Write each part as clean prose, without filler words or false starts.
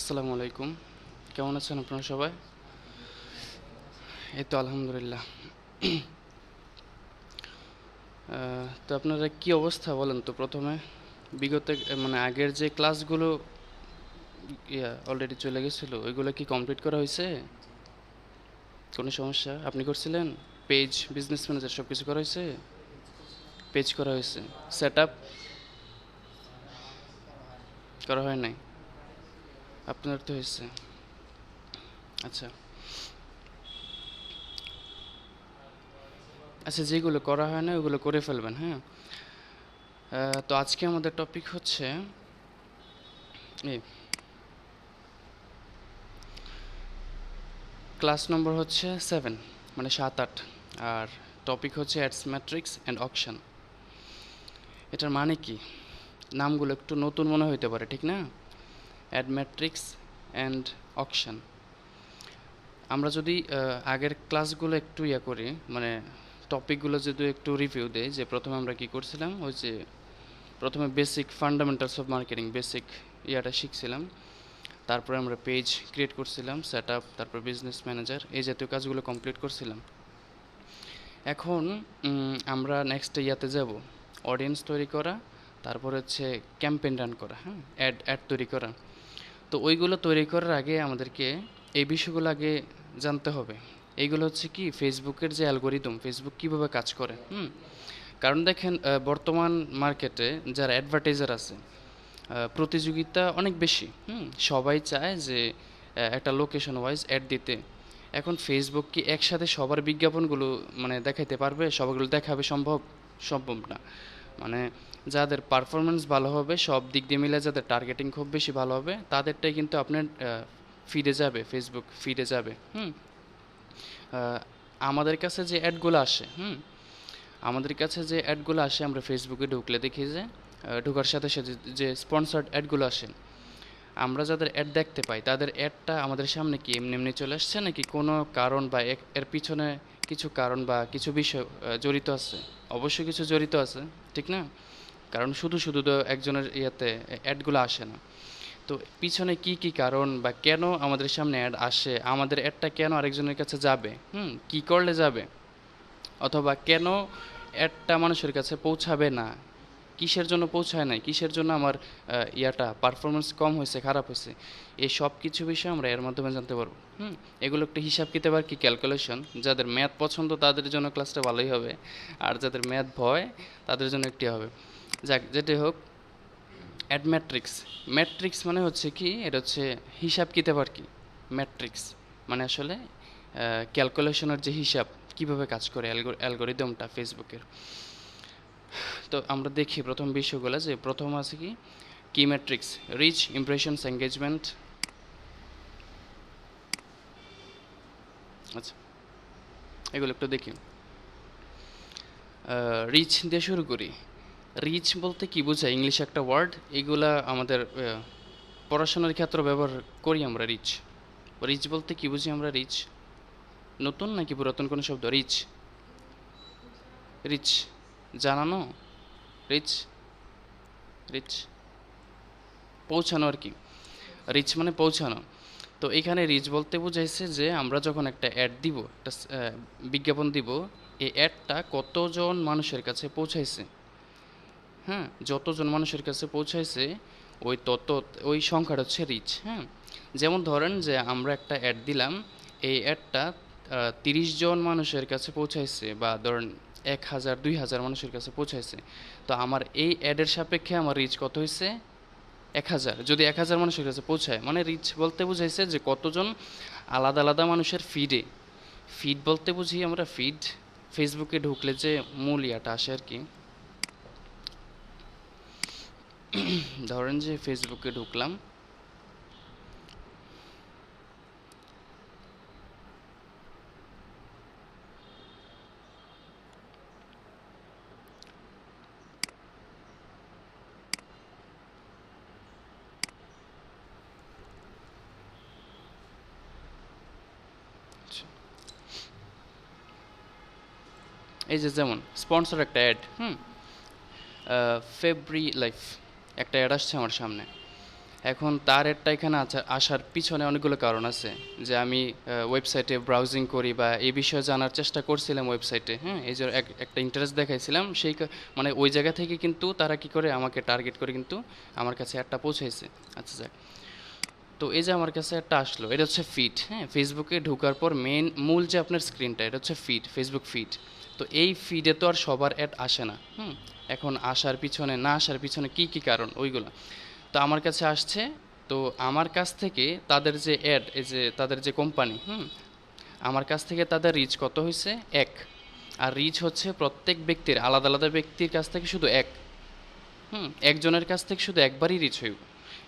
আসসালামু আলাইকুম। কেমন আছেন আপনারা সবাই? এই তো আলহামদুলিল্লাহ। তো আপনারা কি অবস্থা বলেন তো প্রথমে? বিগত মানে আগের যে ক্লাসগুলো অলরেডি চলে গেছিল ওইগুলো কি কমপ্লিট করা হয়েছে? কোনো সমস্যা? আপনি করছিলেন? পেজ, বিজনেস ম্যানেজার সব কিছু করা হয়েছে? পেজ করা হয়েছে, সেট আপ করা হয় নাই? আপনার তো হয়েছে। আচ্ছা আচ্ছা, যেগুলো করা হয় না ওগুলো করে ফেলবেন, হ্যাঁ। তো আজকে আমাদের টপিক হচ্ছে এই ক্লাস নম্বর হচ্ছে 7, মানে 7-8। আর টপিক হচ্ছে অ্যাডস ম্যাট্রিক্স অ্যান্ড অকশন। এটার মানে কি? নামগুলো একটু নতুন মনে হইতে পারে, ঠিক না? Ad matrix and auction. আমরা যদি আগের ক্লাসগুলো একটু করি, মানে টপিকগুলো যদি একটু রিভিউ দেই, যে প্রথমে আমরা কি করছিলাম, ওই যে প্রথমে basic fundamentals of marketing, basic শিখছিলাম। তারপরে আমরা পেজ ক্রিয়েট করছিলাম, সেট আপ, তারপর বিজনেস ম্যানেজার, এই জাতীয় কাজগুলো কমপ্লিট করছিলাম। এখন আমরা নেক্সট যাব, অডিয়েন্স তৈরি করা, তারপর হচ্ছে ক্যাম্পেইন রান করা, হ্যাঁ, অ্যাড তৈরি করা। তো ওইগুলো তৈরি করার আগে আমাদেরকে এই বিষয়গুলো আগে জানতে হবে। এইগুলো হচ্ছে কি, ফেসবুকের যে অ্যালগোরিদম, ফেসবুক কীভাবে কাজ করে। কারণ দেখেন, বর্তমান মার্কেটে যারা অ্যাডভার্টাইজার আছে, প্রতিযোগিতা অনেক বেশি। সবাই চায় যে একটা লোকেশন ওয়াইজ অ্যাড দিতে। এখন ফেসবুক কি একসাথে সবার বিজ্ঞাপনগুলো মানে দেখাইতে পারবে? সবগুলো দেখাবে সম্ভব? সম্ভব না। মানে যাদের পারফরমেন্স ভালো হবে, সব দিক দিয়ে মিলে যাদের টার্গেটিং খুব বেশি ভালো হবে, তাদেরটাই কিন্তু আপনার ফিডে যাবে, ফেসবুক ফিডে যাবে। আমাদের কাছে যে অ্যাডগুলো আসে, আমাদের কাছে যে অ্যাডগুলো আসে, আমরা ফেসবুকে ঢুকলে দেখি যে ঢোকার সাথে সাথে যে স্পন্সার্ড অ্যাডগুলো আসে, আমরা যাদের অ্যাড দেখতে পাই তাদের অ্যাডটা আমাদের সামনে কি এমনি এমনি চলে আসছে, নাকি কোনো কারণ বা এর পিছনে কিছু কারণ বা কিছু বিষয় জড়িত আছে? অবশ্যই কিছু জড়িত আছে, ঠিক না? কারণ শুধু শুধু তো একজনের অ্যাডগুলো আসে না। তো পিছনে কি কি কারণ বা কেন আমাদের সামনে অ্যাড আসে, আমাদের অ্যাডটা কেন আরেকজনের কাছে যাবে, কি করলে যাবে, অথবা কেন অ্যাডটা মানুষের কাছে পৌঁছাবে না, কিসের জন্য পৌঁছায় নাই, কিসের জন্য আমার পারফরমেন্স কম হয়েছে, খারাপ হয়েছে, এই সব কিছু বিষয় আমরা এর মাধ্যমে জানতে পারবো। এগুলো একটা হিসাব কিতাব আর কি, ক্যালকুলেশন। যাদের ম্যাথ পছন্দ তাদের জন্য ক্লাসটা ভালোই হবে, আর যাদের ম্যাথ ভয় তাদের জন্য একটি হবে। যাক, যেটাই হোক, অ্যাড ম্যাট্রিক্স। ম্যাট্রিক্স মানে হচ্ছে কি, এটা হচ্ছে হিসাব কিতাব আর কি। ম্যাট্রিক্স মানে আসলে ক্যালকুলেশনের যে হিসাব, কিভাবে কাজ করে অ্যালগোরিদমটা ফেসবুকের। তো আমরা দেখি প্রথম বিষয়গুলো, যে প্রথম আছে কি, কি ম্যাট্রিক্স, রিচ, ইমপ্রেশনস, এঙ্গেজমেন্ট। আচ্ছা, এগুলো একটু দেখি। রিচ দিয়ে শুরু করি। রিচ বলতে কি বোঝায়, ইংলিশ একটা ওয়ার্ড, এগুলা আমাদের পড়াশোনার ক্ষেত্রে ব্যবহার করি আমরা। রিচ, রিচ বলতে কি বুঝি আমরা? রিচ নতুন নাকি পুরাতন কোনো শব্দ? রিচ, রিচ জানানো, রিচ, রিচ পৌঁছানো আর কি। রিচ মানে পৌঁছানো। তো এখানে রিচ বলতে বুঝাইছে যে আমরা যখন একটা অ্যাড দিব, একটা বিজ্ঞাপন দিব, এই অ্যাডটা কতজন মানুষের কাছে পৌঁছাইছে। হ্যাঁ, যতজন মানুষের কাছে পৌঁছাইছে ওই সংখ্যাটা হচ্ছে রিচ। হ্যাঁ, যেমন ধরেন যে আমরা একটা অ্যাড দিলাম, এই অ্যাডটা 30 জন মানুষের কাছে পৌঁছাইছে, বা ধরেন 1000 2000 মানুষের কাছে পৌঁছাইছে। তো আমার এই অ্যাডের সাপেক্ষে আমার রিচ কত হয়েছে? 1000। যদি 1000 মানুষের কাছে পৌঁছায়, মানে রিচ বলতে বুঝাইছে যে কতজন আলাদা আলাদা মানুষের ফিডে। ফিড বলতে বুঝি আমরা ফিড, ফেসবুকে ঢুকলে যে মূল আসে আর কি। ধরেন যে ফেসবুকে ঢুকলাম, এই যে যেমন স্পন্সর একটা অ্যাড, ফেব্রি লাইফ একটা অ্যাড আসছে আমার সামনে। এখন তার একটা এখানে আসার পিছনে অনেকগুলো কারণ আছে, যে আমি ওয়েবসাইটে ব্রাউজিং করি বা এই বিষয়ে জানার চেষ্টা করছিলাম ওয়েবসাইটে, হ্যাঁ, এই যে একটা ইন্টারেস্ট দেখাইছিলাম, মানে ওই জায়গা থেকে কিন্তু তারা কি করে আমাকে টার্গেট করে কিন্তু আমার কাছে একটা পৌঁছাইছে। আচ্ছা যাক, তো এই যে আমার কাছে একটা আসলো, এটা হচ্ছে ফিড। হ্যাঁ, ফেসবুকে ঢোকার পর মূল যে আপনার স্ক্রিনটা, এটা হচ্ছে ফিড, ফেসবুক ফিড। তো এই ফিডে তো আর সবার অ্যাড আসে না। এখন আসার পিছনে না আসার পিছনে কি কি কারণ ওইগুলো, তো আমার কাছে আসছে। তো আমার কাছ থেকে তাদের যে অ্যাড, এই যে তাদের যে কোম্পানি, আমার কাছ থেকে তাদের রিচ কত হয়েছে? এক। আর রিচ হচ্ছে প্রত্যেক ব্যক্তির, আলাদা আলাদা ব্যক্তির কাছ থেকে শুধু এক। একজনের কাছ থেকে শুধু একবারই রিচ হইব।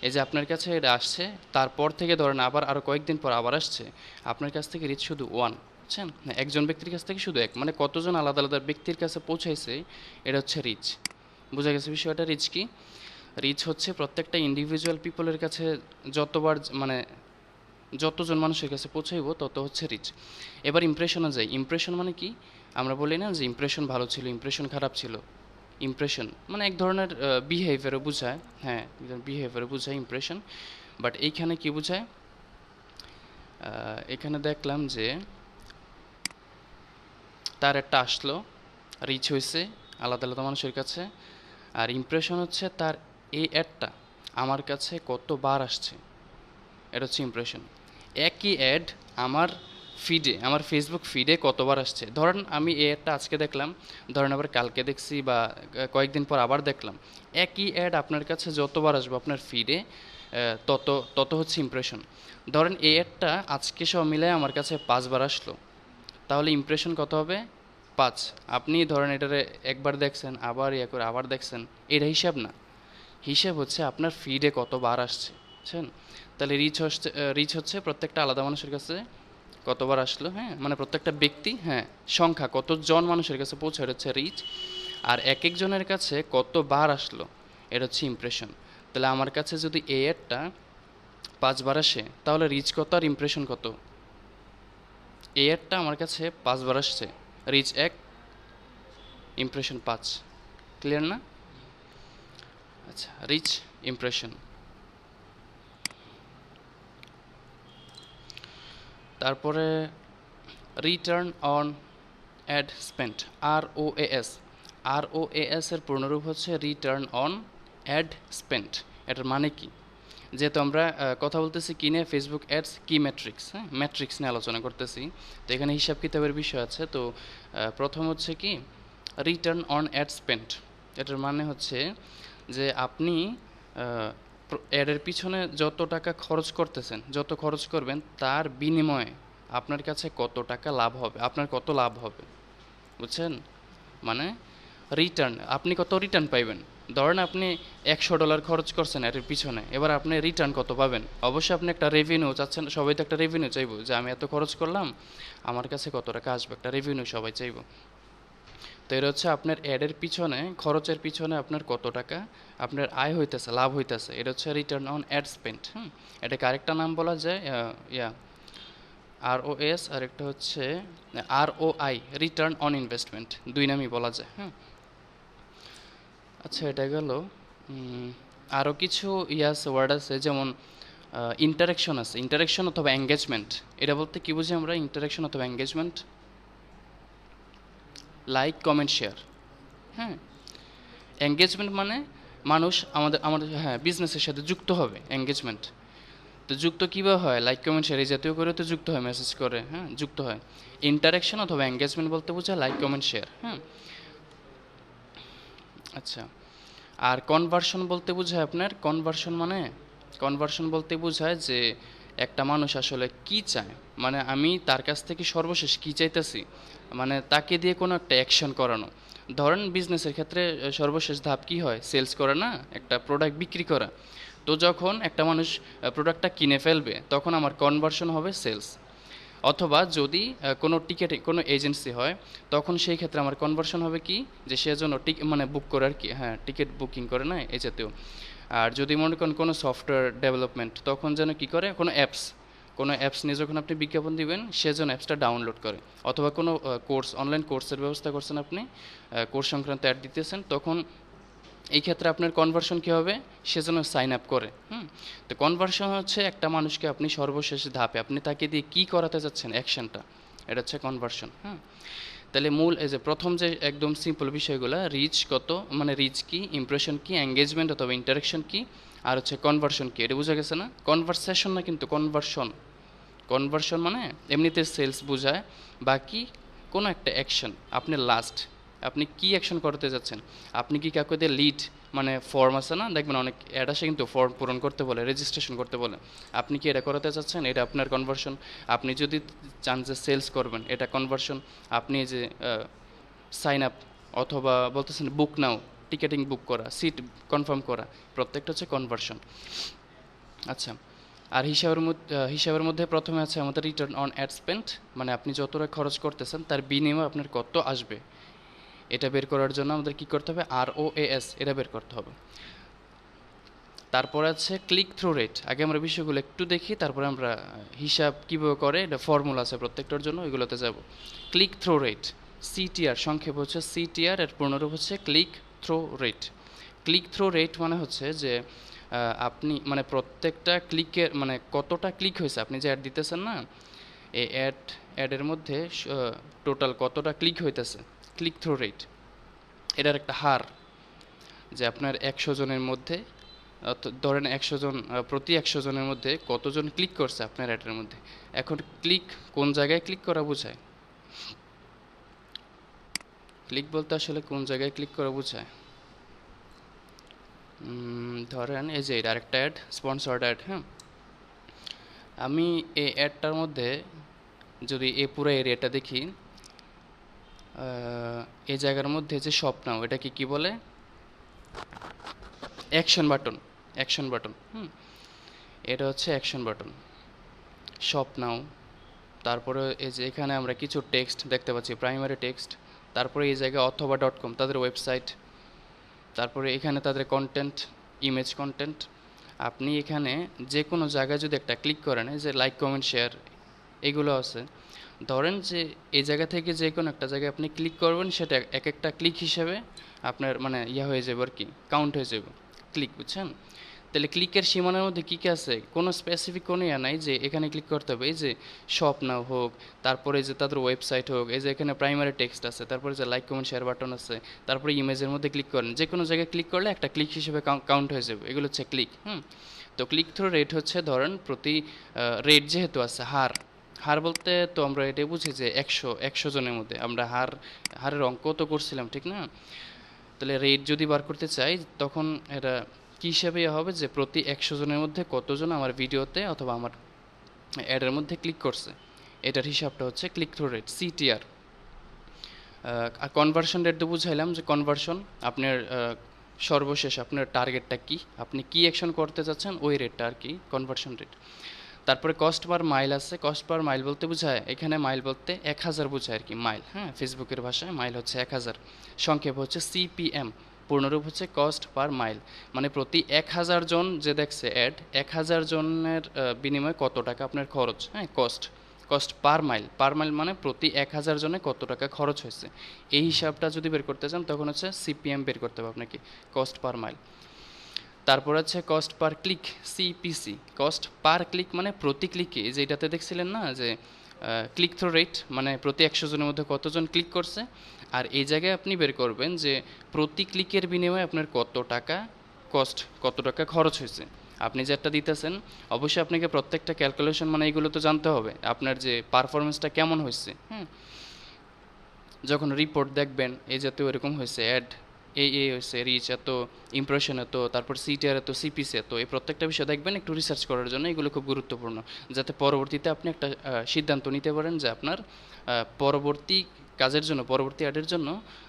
এই যে আপনার কাছে এটা আসছে, তারপর থেকে ধরেন আবার আরও কয়েকদিন পর আবার আসছে, আপনার কাছ থেকে রিচ শুধু ওয়ান। বুঝছেন? একজন ব্যক্তির কাছ থেকে শুধু এক, মানে কতজন আলাদা আলাদা ব্যক্তির কাছে পৌঁছাইছে, এটা হচ্ছে রিচ। বোঝা গেছে বিষয়টা? রিচ কি? রিচ হচ্ছে প্রত্যেকটা ইন্ডিভিজুয়াল পিপলের কাছে যতবার, মানে যতজন মানুষের কাছে পৌঁছাইব তত হচ্ছে রিচ। এবার ইমপ্রেশনে যাই। ইমপ্রেশন মানে কি? আমরা বলি না যে ইমপ্রেশন ভালো ছিল, ইমপ্রেশন খারাপ ছিল। ইমপ্রেশন মানে এক ধরনের বিহেভিয়ারও বোঝায়। হ্যাঁ, বিহেভিয়ারও বোঝায় ইমপ্রেশন। বাট এইখানে কি বোঝায়? এখানে দেখলাম যে তার একটা আসলো, রিচ হয়েছে আলাদা আলাদা মানুষের কাছে। আর ইমপ্রেশন হচ্ছে তার এই অ্যাডটা আমার কাছে কতবার আসছে, এটা হচ্ছে ইমপ্রেশন। একই অ্যাড আমার ফিডে, আমার ফেসবুক ফিডে কতবার আসছে। ধরেন আমি এই অ্যাডটা আজকে দেখলাম, ধরেন আবার কালকে দেখছি, বা কয়েকদিন পর আবার দেখলাম। একই অ্যাড আপনার কাছে যতবার আসবে আপনার ফিডে, তত তত হচ্ছে ইমপ্রেশন। ধরেন এই অ্যাডটা আজকে সব মিলে আমার কাছে 5বার আসলো, তাহলে ইমপ্রেশন কত হবে? 5। আপনি ধরেন এটারে একবার দেখছেন, আবার ইয়ে করে আবার দেখছেন, এটা হিসাব না। হিসেব হচ্ছে আপনার ফিডে কতবার আসছে, বুঝছেন? তাহলে রিচ হচ্ছে প্রত্যেকটা আলাদা মানুষের কাছে কতবার আসলো, হ্যাঁ, মানে প্রত্যেকটা ব্যক্তি, হ্যাঁ, সংখ্যা কতজন মানুষের কাছে পৌঁছে, এটা হচ্ছে রিচ। আর এক একজনের কাছে কতবার আসলো, এটা হচ্ছে ইমপ্রেশন। তাহলে আমার কাছে যদি এ এরটা 5বার আসে, তাহলে রিচ কত আর ইমপ্রেশন কত? এ এরটা আমার কাছে 5বার আসছে, রিচ 1, ইমপ্রেশন 5। ক্লিয়ার না? আচ্ছা, রিচ, ইমপ্রেশন। তারপরে return on ad spend, ROAS। ROAS এর পূর্ণরূপ হচ্ছে রিটার্ন অন অ্যাড স্পেন্ড। এটার মানে কি? যেহেতু আমরা কথা বলতেছি কি নিয়ে? ফেসবুক অ্যাডস কি ম্যাট্রিক্স, হ্যাঁ, ম্যাট্রিক্স নিয়ে আলোচনা করতেছি। তো এখানে হিসাব কিতাবের বিষয় আছে। তো প্রথম হচ্ছে কি রিটার্ন অন অ্যাড স্পেন্ড। এটার মানে হচ্ছে যে আপনি অ্যাডের পিছনে যত টাকা খরচ করতেছেন, যত খরচ করবেন, তার বিনিময়ে আপনার কাছে কত টাকা লাভ হবে, আপনার কত লাভ হবে, বুঝছেন? মানে রিটার্ন, আপনি কত রিটার্ন পাইবেন। ধরেন আপনি $100 খরচ করছেন এর পিছনে, এবার আপনি রিটার্ন কত পাবেন? অবশ্যই আপনি একটা রেভিনিউ চাচ্ছেন, সবাই তো একটা রেভিনিউ চাইবো, যে আমি এত খরচ করলাম, আমার কাছে কত টাকা আসবে, একটা রেভিনিউ সবাই চাইবো। তো এটা হচ্ছে আপনার অ্যাডের পিছনে, খরচের পিছনে আপনার কত টাকা আপনার আয় হইতেছে, লাভ হইতেছে, এটা হচ্ছে রিটার্ন অন অ্যাড স্পেন্ড। এটাকে আরেকটা নাম বলা যায় ROS, আর একটা হচ্ছে ROI, রিটার্ন অন ইনভেস্টমেন্ট, দুই নামই বলা যায়। আচ্ছা, এটা গেল। আরও কিছু ওয়ার্ড আছে, যেমন ইন্টারেকশন আছে, ইন্টারেকশন অথবা এঙ্গেজমেন্ট। এটা বলতে কি বুঝি আমরা? ইন্টারেকশন অথবা এঙ্গেজমেন্ট, লাইক, কমেন্ট, শেয়ার। হ্যাঁ, এঙ্গেজমেন্ট মানে মানুষ আমাদের আমাদের হ্যাঁ বিজনেসের সাথে যুক্ত হবে, এঙ্গেজমেন্ট। তো যুক্ত কীভাবে হয়? লাইক, কমেন্ট, শেয়ার এই জাতীয় করে তো যুক্ত হয়, মেসেজ করে, হ্যাঁ, যুক্ত হয়। ইন্টারেকশন অথবা এঙ্গেজমেন্ট বলতে বোঝায় লাইক, কমেন্ট, শেয়ার। আচ্ছা, আর কনভার্সন বলতে বোঝায় আপনার, কনভার্সন বলতে বোঝায় যে একটা মানুষ আসলে কি চায়, মানে আমি তার কাছ থেকে সর্বশেষ কি চাইতেছি, মানে তাকে দিয়ে কোনো একটা অ্যাকশন করানো। ধরেন বিজনেসের ক্ষেত্রে সর্বশেষ ধাপ কি হয়? সেলস করা না, একটা প্রোডাক্ট বিক্রি করা। তো যখন একটা মানুষ প্রোডাক্টটা কিনে ফেলবে, তখন আমার কনভার্সন হবে সেলস। অথবা যদি কোনো টিকেট, কোনো এজেন্সি হয়, তখন সেই ক্ষেত্রে আমার কনভার্সন হবে কি, যে সে জন্য মানে বুক করে আর কি, হ্যাঁ, টিকিট বুকিং করে না, এই জাতীয়। আর যদি মনে করেন কোনো সফটওয়্যার ডেভেলপমেন্ট, তখন যেন কি করে, কোনো অ্যাপস নিয়ে যখন আপনি বিজ্ঞাপন দিবেন, সে যেন অ্যাপসটা ডাউনলোড করে। অথবা কোনো কোর্স, অনলাইন কোর্সের ব্যবস্থা করছেন আপনি, কোর্স সংক্রান্ত অ্যাড দিতেছেন, তখন এই ক্ষেত্রে আপনার কনভার্সন কী হবে, সে যেন সাইন আপ করে। তো কনভার্সন হচ্ছে একটা মানুষকে আপনি সর্বশেষ ধাপে আপনি তাকে দিয়ে কী করাতে যাচ্ছেন, অ্যাকশনটা, এটা হচ্ছে কনভার্সন। তাহলে মূল এই যে প্রথম যে একদম সিম্পল বিষয়গুলো, রিচ কত, মানে রিচ কি, ইমপ্রেশন কি, এঙ্গেজমেন্ট অথবা ইন্টারেকশন কি, আর হচ্ছে কনভার্সন কি, এটা বোঝা গেছে না? কনভারসেশন না কিন্তু কনভার্সন। কনভার্সন মানে এমনিতে সেলস বোঝায়, বাকি কোনো একটা অ্যাকশন আপনি লাস্ট আপনি কি অ্যাকশন করতে যাচ্ছেন। আপনি কি কাউকে দিয়ে লিড, মানে ফর্ম আছে না, দেখবেন অনেক অ্যাড আসে কিন্তু ফর্ম পূরণ করতে বলে, রেজিস্ট্রেশন করতে বলে, আপনি কি এটা করাতে চাচ্ছেন, এটা আপনার কনভার্সন। আপনি যদি চান যে সেলস করবেন, এটা কনভার্সন। আপনি যে সাইন আপ অথবা বলতেছেন বুক নাও, টিকেটিং বুক করা, সিট কনফার্ম করা, প্রত্যেকটা হচ্ছে কনভার্সন। আচ্ছা, আর হিসাবের মধ্যে প্রথমে আছে আমাদের রিটার্ন অন অ্যাড স্পেন্ড, মানে আপনি যতটা খরচ করতেছেন তার বিনিময়ে আপনার কত আসবে, এটা বের করার জন্য আমাদের কি করতে হবে, ROAS, এটা বের করতে হবে। তারপরে আছে ক্লিক থ্রু রেট। আগে আমরা বিষয়গুলো একটু দেখি, তারপরে আমরা হিসাব কীভাবে করে, এটা ফর্মুলা আছে প্রত্যেকটার জন্য, ওইগুলোতে যাব। ক্লিক থ্রু রেট, CTR, সংক্ষেপ হচ্ছে CTR, এর পূর্ণরূপ হচ্ছে click through rate. Click through rate মানে হচ্ছে যে আপনি মানে প্রত্যেকটা ক্লিকের মানে কতটা ক্লিক হয়েছে, আপনি যে অ্যাড দিতেছেন না, এই অ্যাডের মধ্যে টোটাল কতটা ক্লিক হইতেছে, ক্লিক থ্রু রেট, এটার একটা হার, যে আপনার 100 জনের মধ্যে ধরেন 100 জন, প্রতি 100 জনের মধ্যে কতজন ক্লিক করছে আপনার অ্যাডের মধ্যে। এখন ক্লিক কোন জায়গায় ক্লিক করা বোঝায়, ক্লিক বলতে আসলে কোন জায়গায় ক্লিক করা বোঝায়। ধরেন এই যে এটা আরেকটা অ্যাড, স্পন্সর্ড অ্যাড। আমি এই অ্যাডটার মধ্যে যদি এই পুরো এরিয়াটা দেখি, এই জায়গার মধ্যে যে শপ নাও, এটাকে কি বলে, অ্যাকশন বাটন, অ্যাকশন বাটন। এটা হচ্ছে অ্যাকশন বাটন, শপ নাও। তারপরে এই যে এখানে আমরা কিছু টেক্সট দেখতে পাচ্ছি, প্রাইমারি টেক্সট। তারপরে এই জায়গায় অথবা .com তাদের ওয়েবসাইট। তারপরে এখানে তাদের কন্টেন্ট, ইমেজ কন্টেন্ট। আপনি এখানে যে কোনো জায়গায় যদি একটা ক্লিক করেন, এই যে লাইক কমেন্ট শেয়ার এগুলো আছে, ধরেন যে এই জায়গা থেকে যে কোনো একটা জায়গায় আপনি ক্লিক করবেন, সেটা এক একটা ক্লিক হিসেবে আপনার মানে হয়ে যাবে আর কি, কাউন্ট হয়ে যাবে ক্লিক, বুঝছেন? তাহলে ক্লিকের সীমানার মধ্যে কী কী আছে, কোনো স্পেসিফিক কোনো নাই যে এখানে ক্লিক করতে হবে। এই যে শপ নাও হোক, তারপরে যে তাদের ওয়েবসাইট হোক, এই যে এখানে প্রাইমারি টেক্সট আছে, তারপরে যে লাইক কমেন্ট শেয়ার বাটন আছে, তারপরে ইমেজের মধ্যে ক্লিক করেন, যে কোনো জায়গায় ক্লিক করলে একটা ক্লিক হিসেবে কাউন্ট হয়ে যাবে, এগুলো হচ্ছে ক্লিক। তো ক্লিক থ্রু রেট হচ্ছে ধরেন প্রতি রেট যেহেতু আছে, হার বলতে তো আমরা এটাই বুঝি যে 100 জনের মধ্যে আমরা হারের অঙ্ক তো করছিলাম, ঠিক না? তাহলে রেট যদি বার করতে চাই, তখন এটা কী হিসাবে হবে, যে প্রতি 100 জনের মধ্যে কতজন আমার ভিডিওতে অথবা আমার অ্যাডের মধ্যে ক্লিক করছে, এটার হিসাবটা হচ্ছে ক্লিক থ্রু রেট, CTR। আর কনভার্সন রেট তো বুঝাইলাম, যে কনভার্সন আপনার সর্বশেষ আপনার টার্গেটটা কি, আপনি কি অ্যাকশন করতে চাচ্ছেন, ওই রেটটা আর কি কনভার্সন রেট। তারপরে কস্ট পার মাইল আছে। কস্ট পার মাইল বলতে বোঝায়, এখানে মাইল বলতে 1000 বোঝায় আর কি, মাইল। ফেসবুকের ভাষায় মাইল হচ্ছে 1000, সংক্ষেপ হচ্ছে CPM, পূর্ণরূপ হচ্ছে কস্ট পার মাইল। মানে প্রতি 1000 জন যে দেখছে অ্যাড, 1000 জনের বিনিময়ে কত টাকা আপনার খরচ, কস্ট পার মাইল মানে প্রতি 1000 জনে কত টাকা খরচ হয়েছে, এই হিসাবটা যদি বের করতে চান তখন হচ্ছে CPM বের করতে হবে আপনাকে, কস্ট পার মাইল। তারপর আছে cost per click, CPC। Cost per click মানে প্রতি ক্লিকে, যে এটাতে দেখছিলেন না যে ক্লিক থ্রু রেট মানে প্রতি 100 জনের মধ্যে কতজন ক্লিক করছে, আর এই জায়গায় আপনি বের করবেন যে প্রতি ক্লিকের বিনিময়ে আপনার কত টাকা খরচ হয়েছে। আপনি যেটা দিতেছেন, অবশ্যই আপনাকে প্রত্যেকটা ক্যালকুলেশন মানে এগুলো তো জানতে হবে, আপনার যে পারফরমেন্সটা কেমন হয়েছে। যখন রিপোর্ট দেখবেন এই জাতীয় এরকম হয়েছে, অ্যাড এই হয়েছে, রিচ এত, ইমপ্রেশন এত, তারপর CTR এত, CPC এত, এই প্রত্যেকটা বিষয় দেখবেন একটু রিসার্চ করার জন্য, এগুলো খুব গুরুত্বপূর্ণ, যাতে পরবর্তীতে আপনি একটা সিদ্ধান্ত নিতে পারেন যে আপনার পরবর্তী কাজের জন্য, পরবর্তী অ্যাডের জন্য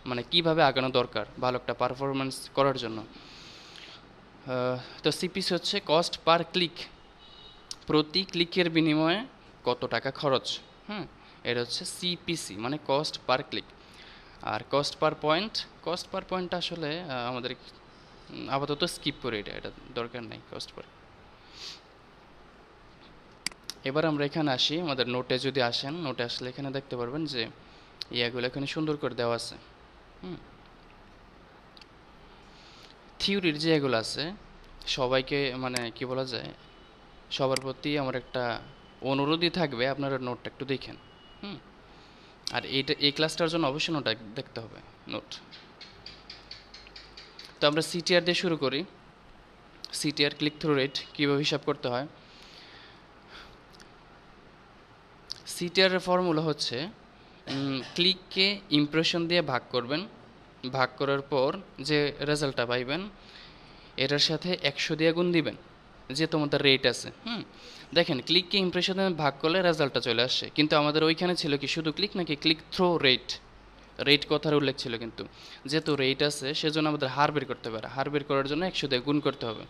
মানে কিভাবে আগানো দরকার ভালো একটা পারফরমেন্স করার জন্য। তো CPC হচ্ছে কস্ট পার ক্লিক, প্রতি ক্লিকের বিনিময়ে কত টাকা খরচ। এটা হচ্ছে CPC মানে কস্ট পার ক্লিক। আর কস্ট পার পয়েন্ট আসলে আমাদের আপাতত স্কিপ করে, এটা দরকার নেই কস্ট পার। এবার আমরা এখানে আসি, আমাদের নোটে যদি আসেন, নোটে আসলে এখানে দেখতে পারবেন যে ইয়াগুলো এখানে সুন্দর করে দেওয়া আছে। থিওরির যে এগুলো আছে সবাইকে মানে কি বলা যায়, সবার প্রতি আমার একটা অনুরোধই থাকবে, আপনারা নোটটা একটু দেখেন। হুম। আর এই ক্লাসটার জন্য অবশ্যই নোট দেখতে হবে, নোট। তো আমরা সিটিআর দিয়ে শুরু করি। সিটিআর ক্লিক থ্রু রেট কীভাবে হিসাব করতে হয়। সিটিআর এর ফর্মুলা হচ্ছে ক্লিককে ইমপ্রেশন দিয়ে ভাগ করবেন, ভাগ করার পর যে রেজাল্টটা পাইবেন এটার সাথে 100 দিয়ে গুণ দিবেন, যে তোমাদের রেট আছে। দেখেন ক্লিককে ইমপ্রেশন দিয়ে ভাগ করলে রেজাল্টটা চলে আসে, কিন্তু আমাদের ওইখানে ছিল কি শুধু ক্লিক নাকি ক্লিক থ্রো রেট, রেট কথার উল্লেখ ছিল, কিন্তু যেহেতু রেট আছে সেজন্য আমাদের হার বের করতে পারে, হার বের করার জন্য 100 দিয়ে গুণ করতে হবে।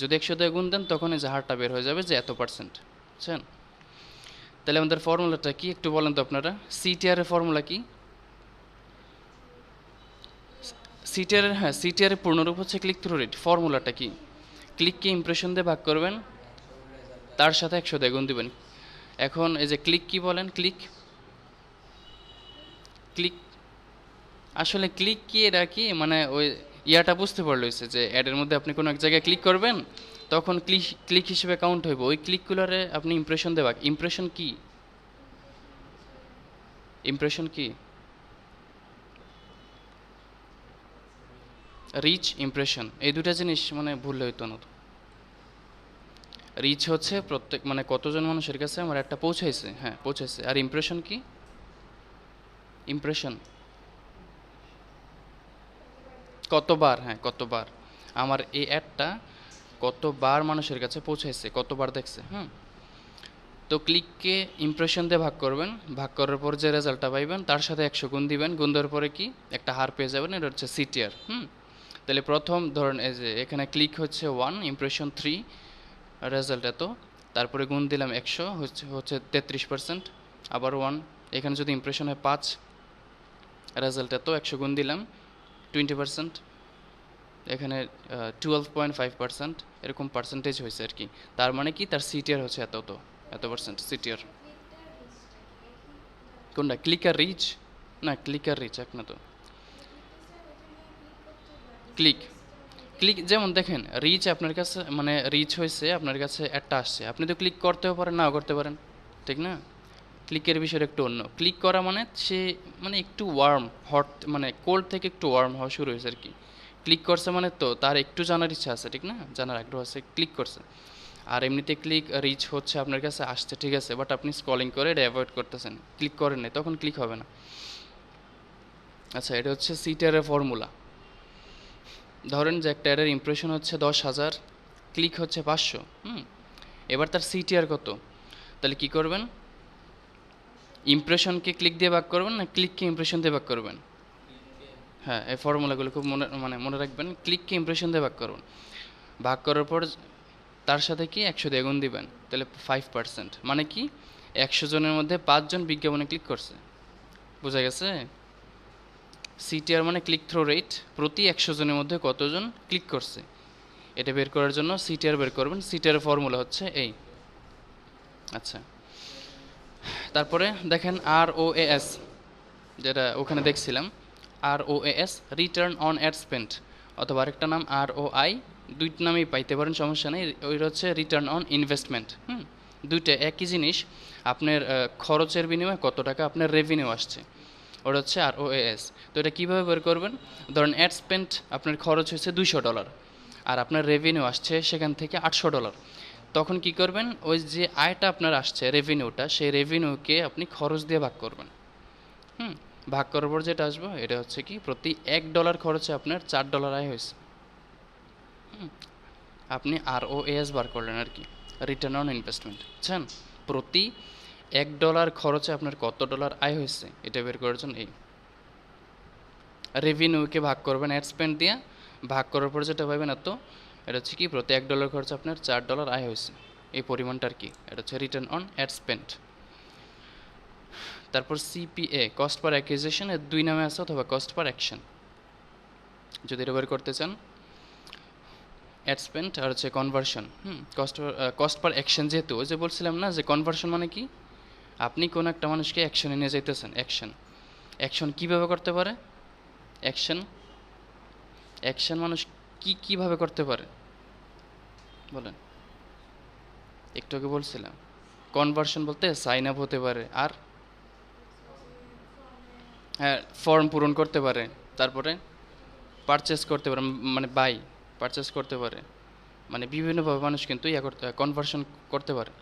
যদি 100 দিয়ে গুণ দেন তখন এই যে হারটা বের হয়ে যাবে যে এত পার্সেন্ট, বুঝছেন? তাহলে আমাদের ফর্মুলাটা কি একটু বলেন তো আপনারা। সিটিআর এর ফর্মুলা কি? সিটিআর, হ্যাঁ সিটিআর এর পূর্ণরূপ হচ্ছে ক্লিক থ্রু রেট। ফর্মুলাটা কি? ক্লিককে ইমপ্রেশন দিয়ে ভাগ করবেন, তার সাথে 100 দিয়ে গুণ দিবেন। এখন এই যে ক্লিক কি বলেন, ক্লিক ক্লিক আসলে ক্লিক কি, এটা কি মানে ওই ইয়াটা বুঝতে পারলো হয়েছে যে অ্যাডের মধ্যে আপনি কোনো এক জায়গায় ক্লিক করবেন তখন ক্লিক ক্লিক হিসেবে কাউন্ট হইব, ওই ক্লিকগুলোরে আপনি ইমপ্রেশন দেবা। ইমপ্রেশন কি? ইমপ্রেশন কি? রিচ, ইমপ্রেশন, এই দুটা জিনিস মানে ভুল হইতো না। রিচ হচ্ছে প্রত্যেক মানে কতজন মানুষের কাছে আমার একটা পৌঁছাইছে, হ্যাঁ পৌঁছাইছে। আর ইমপ্রেশন কি? ইমপ্রেশন কতবার, হ্যাঁ কতবার আমার এই অ্যাডটা কতবার মানুষের কাছে পৌঁছাইছে, কতবার দেখছে। তো ক্লিককে ইমপ্রেশন দিয়ে ভাগ করবেন, ভাগ করার পর যে রেজাল্টটা পাইবেন তার সাথে 100 গুণ দিবেন, গুণ দেওয়ার পরে কি একটা হার পেয়ে যাবেন, এটা হচ্ছে সিটিআর। তাহলে প্রথম ধরেন এই যে এখানে ক্লিক হচ্ছে 1, ইমপ্রেশন 3, রেজাল্ট এত, তারপরে গুণ দিলাম 100 হচ্ছে 33%, আবার 1, এখানে যদি ইমপ্রেশন হয় 5, রেজাল্ট এত, 100 গুণ দিলাম 20%, এখানে 12.5%, এরকম পার্সেন্টেজ হয়েছে আর কি। তার মানে কি তার সিটিআর হচ্ছে এত, তো এত পার্সেন্ট সিটিআর। কোনটা ক্লিক আর রিচ? না ক্লিক আর রিচ এক না তো। ক্লিক ক্লিক যেমন দেখেন রিচ আপনার কাছে মানে রিচ হয়েছে আপনার কাছে একটা আসছে, আপনি তো ক্লিক করতেও পারেন নাও করতে পারেন, ঠিক না? ক্লিকের বিষয়টা একটু অন্য। ক্লিক করা মানে সে মানে একটু ওয়ার্ম হট মানে কোল্ড থেকে একটু ওয়ার্ম হওয়া শুরু হয়েছে আর কি। ক্লিক করছে মানে তো তার একটু জানার ইচ্ছা আছে, ঠিক না, জানার আগ্রহ আছে, ক্লিক করছে। আর এমনিতে ক্লিক রিচ হচ্ছে আপনার কাছে আসছে, ঠিক আছে, বাট আপনি স্ক্রলিং করে এটা অ্যাভয়েড করতেছেন, ক্লিক করেন নাই, তখন ক্লিক হবে না। আচ্ছা, এটা হচ্ছে সিটিআর ফর্মুলা। ধরেন যে একটা অ্যাডের ইমপ্রেশন হচ্ছে 10,000, ক্লিক হচ্ছে 500, এবার তার সিটিআর কত? তাহলে কি করবেন? ইমপ্রেশনকে ক্লিক দিয়ে ভাগ করবেন না ক্লিককে ইমপ্রেশন দিয়ে ভাগ করবেন? হ্যাঁ, এই ফর্মুলাগুলো খুব মনে রাখবেন। ক্লিককে ইমপ্রেশন দিয়ে ভাগ করবেন, ভাগ করার পর তার সাথে কি 100 দিয়ে গুণ দিবেন, তাহলে 5%, মানে কি 100 জনের মধ্যে 5 জন বিজ্ঞাপনে ক্লিক করছে। বোঝা গেছে? সিটিআর মানে ক্লিক থ্রো রেট, প্রতি 100 জনের মধ্যে কতজন ক্লিক করছে, এটা বের করার জন্য সিটিআর বের করবেন। সিটিআর ফর্মুলা হচ্ছে এই। আচ্ছা, তারপরে দেখেন ROAS, যেটা ওখানে দেখছিলাম, ROAS return on ad spend, অথবা আরেকটা নাম ROI, দুইটা নামেই পাইতে পারেন, সমস্যা নেই। ওইটা হচ্ছে রিটার্ন অন ইনভেস্টমেন্ট। দুইটা একই জিনিস, আপনার খরচের বিনিময়ে কত টাকা আপনার রেভিনিউ আসছে, ওটা হচ্ছে ROAS। তো এটা কীভাবে বের করবেন? ধরেন অ্যাড স্পেন্ড আপনার খরচ হচ্ছে $200 আর আপনার রেভিনিউ আসছে সেখান থেকে $800, তখন কি করবেন? ওই যে আয়টা আপনার আসছে রেভিনিউটা, সেই রেভিনিউকে আপনি খরচ দিয়ে ভাগ করবেন। ভাগ করার পর যেটা আসবে এটা হচ্ছে কি প্রতি $1 খরচে আপনার $4 আয় হয়েছে। আপনি ROAS বার করলেন আর কি, রিটার্ন অন ইনভেস্টমেন্ট, বুঝছেন? প্রতি $1 খরচে আপনার কত ডলার আয় হয়েছে এটা বের করার জন্য এই রেভিনিউকে ভাগ করবেন অ্যাড স্পেন্ড দিয়ে, ভাগ করার পর যেটা পাবেন এত, এটা হচ্ছে কি প্রতি $1 খরচে আপনার $4 আয় হয়েছে, এই পরিমাণটা আর কি, এটা হচ্ছে রিটার্ন অন অ্যাড স্পেন্ড। তারপর CPA, কস্ট পার অ্যাকুইজিশন, এর দুই নামে আছে, অথবা কস্ট পার অ্যাকশন যদি এটা বের করতে চান। অ্যাড স্পেন্ড আর হচ্ছে কনভার্সন। কস্ট পার অ্যাকশন, যেহেতু ওই যে বলছিলাম না যে কনভার্সন মানে কি, আপনি কোনো একটা মানুষকে অ্যাকশনে নিয়ে যাইতেছেন। অ্যাকশন কীভাবে করতে পারে? অ্যাকশন মানুষ কিভাবে করতে পারে বলেন? একটু আগে বলছিলাম কনভার্সন বলতে সাইন আপ হতে পারে, আর হ্যাঁ ফর্ম পূরণ করতে পারে, তারপরে পারচেস করতে পারে, মানে পারচেস করতে পারে, মানে বিভিন্নভাবে মানুষ কিন্তু কনভার্সন করতে পারে।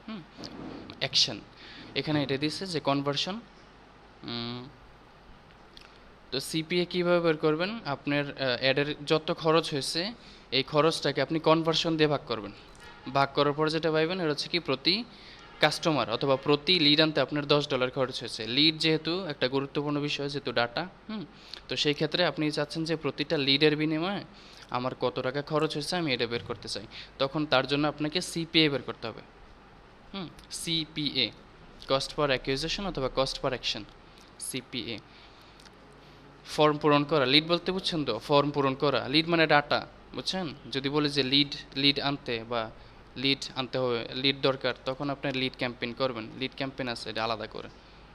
অ্যাকশন এখানে এটা দিচ্ছে যে কনভার্সন। তো সিপিএ কীভাবে বের করবেন? আপনার অ্যাডের যত খরচ হয়েছে এই খরচটাকে আপনি কনভার্সন দিয়ে ভাগ করবেন। ভাগ করার পর যেটা পাইবেন এটা হচ্ছে কি প্রতি কাস্টমার অথবা প্রতি লিড আনতে আপনার $10 খরচ হয়েছে। লিড যেহেতু একটা গুরুত্বপূর্ণ বিষয়, যেহেতু ডাটা, তো সেই ক্ষেত্রে আপনি চাচ্ছেন যে প্রতিটা লিডের বিনিময়ে আমার কত টাকা খরচ হয়েছে আমি এটা বের করতে চাই, তখন তার জন্য আপনাকে সিপিএ বের করতে হবে। সিপিএ, কস্ট পার অ্যাকুইজিশন অথবা cost per action, CPA. Form পূরণ করা, লিড বলতে বুঝছেন তো? ফর্ম পূরণ করা, লিড মানে ডাটা, বুঝছেন? যদি বলে যে লিড আনতে বা লিড আনতে হবে, লিড দরকার, তখন আপনি লিড ক্যাম্পেইন করবেন। লিড ক্যাম্পেইন আছে এটা আলাদা করে।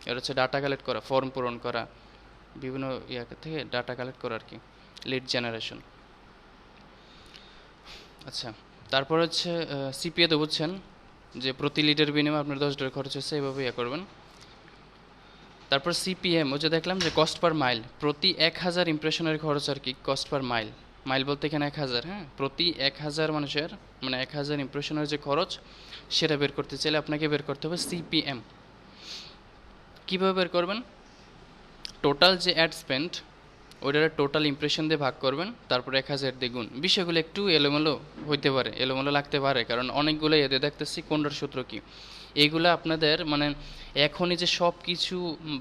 এটা হচ্ছে ডাটা কালেক্ট করা, ফর্ম পূরণ করা, বিভিন্ন ইয়া থেকে ডাটা কালেক্ট করা আর কি, লিড জেনারেশন। আচ্ছা, তারপর হচ্ছে সিপিএ তো বুঝছেন যে প্রতি লিডের বিনিময়ে আপনার $10 খরচ হচ্ছে, এভাবে ইয়ে করবেন। তারপর সিপিএম, ওই যে দেখলাম যে কস্ট পার মাইল, প্রতি 1000 ইমপ্রেশনের খরচ আর কি, কস্ট পার মাইল। মাইল বলতে এখানে 1000, হ্যাঁ, প্রতি 1000 মানুষের মানে 1000 ইমপ্রেশনের যে খরচ সেটা বের করতে চাইলে আপনাকে বের করতে হবে সিপিএম। কীভাবে বের করবেন? টোটাল যে অ্যাড স্পেন্ড ওইটার টোটাল ইমপ্রেশন দিয়ে ভাগ করবেন, তারপর 1000 দিয়ে গুণ। বিষয়গুলো একটু এলোমেলো হইতে পারে, এলোমেলো লাগতে পারে, কারণ অনেকগুলো এদের দেখতেছি কোনটার সূত্র কী। এইগুলো আপনাদের মানে এখনই যে সব কিছু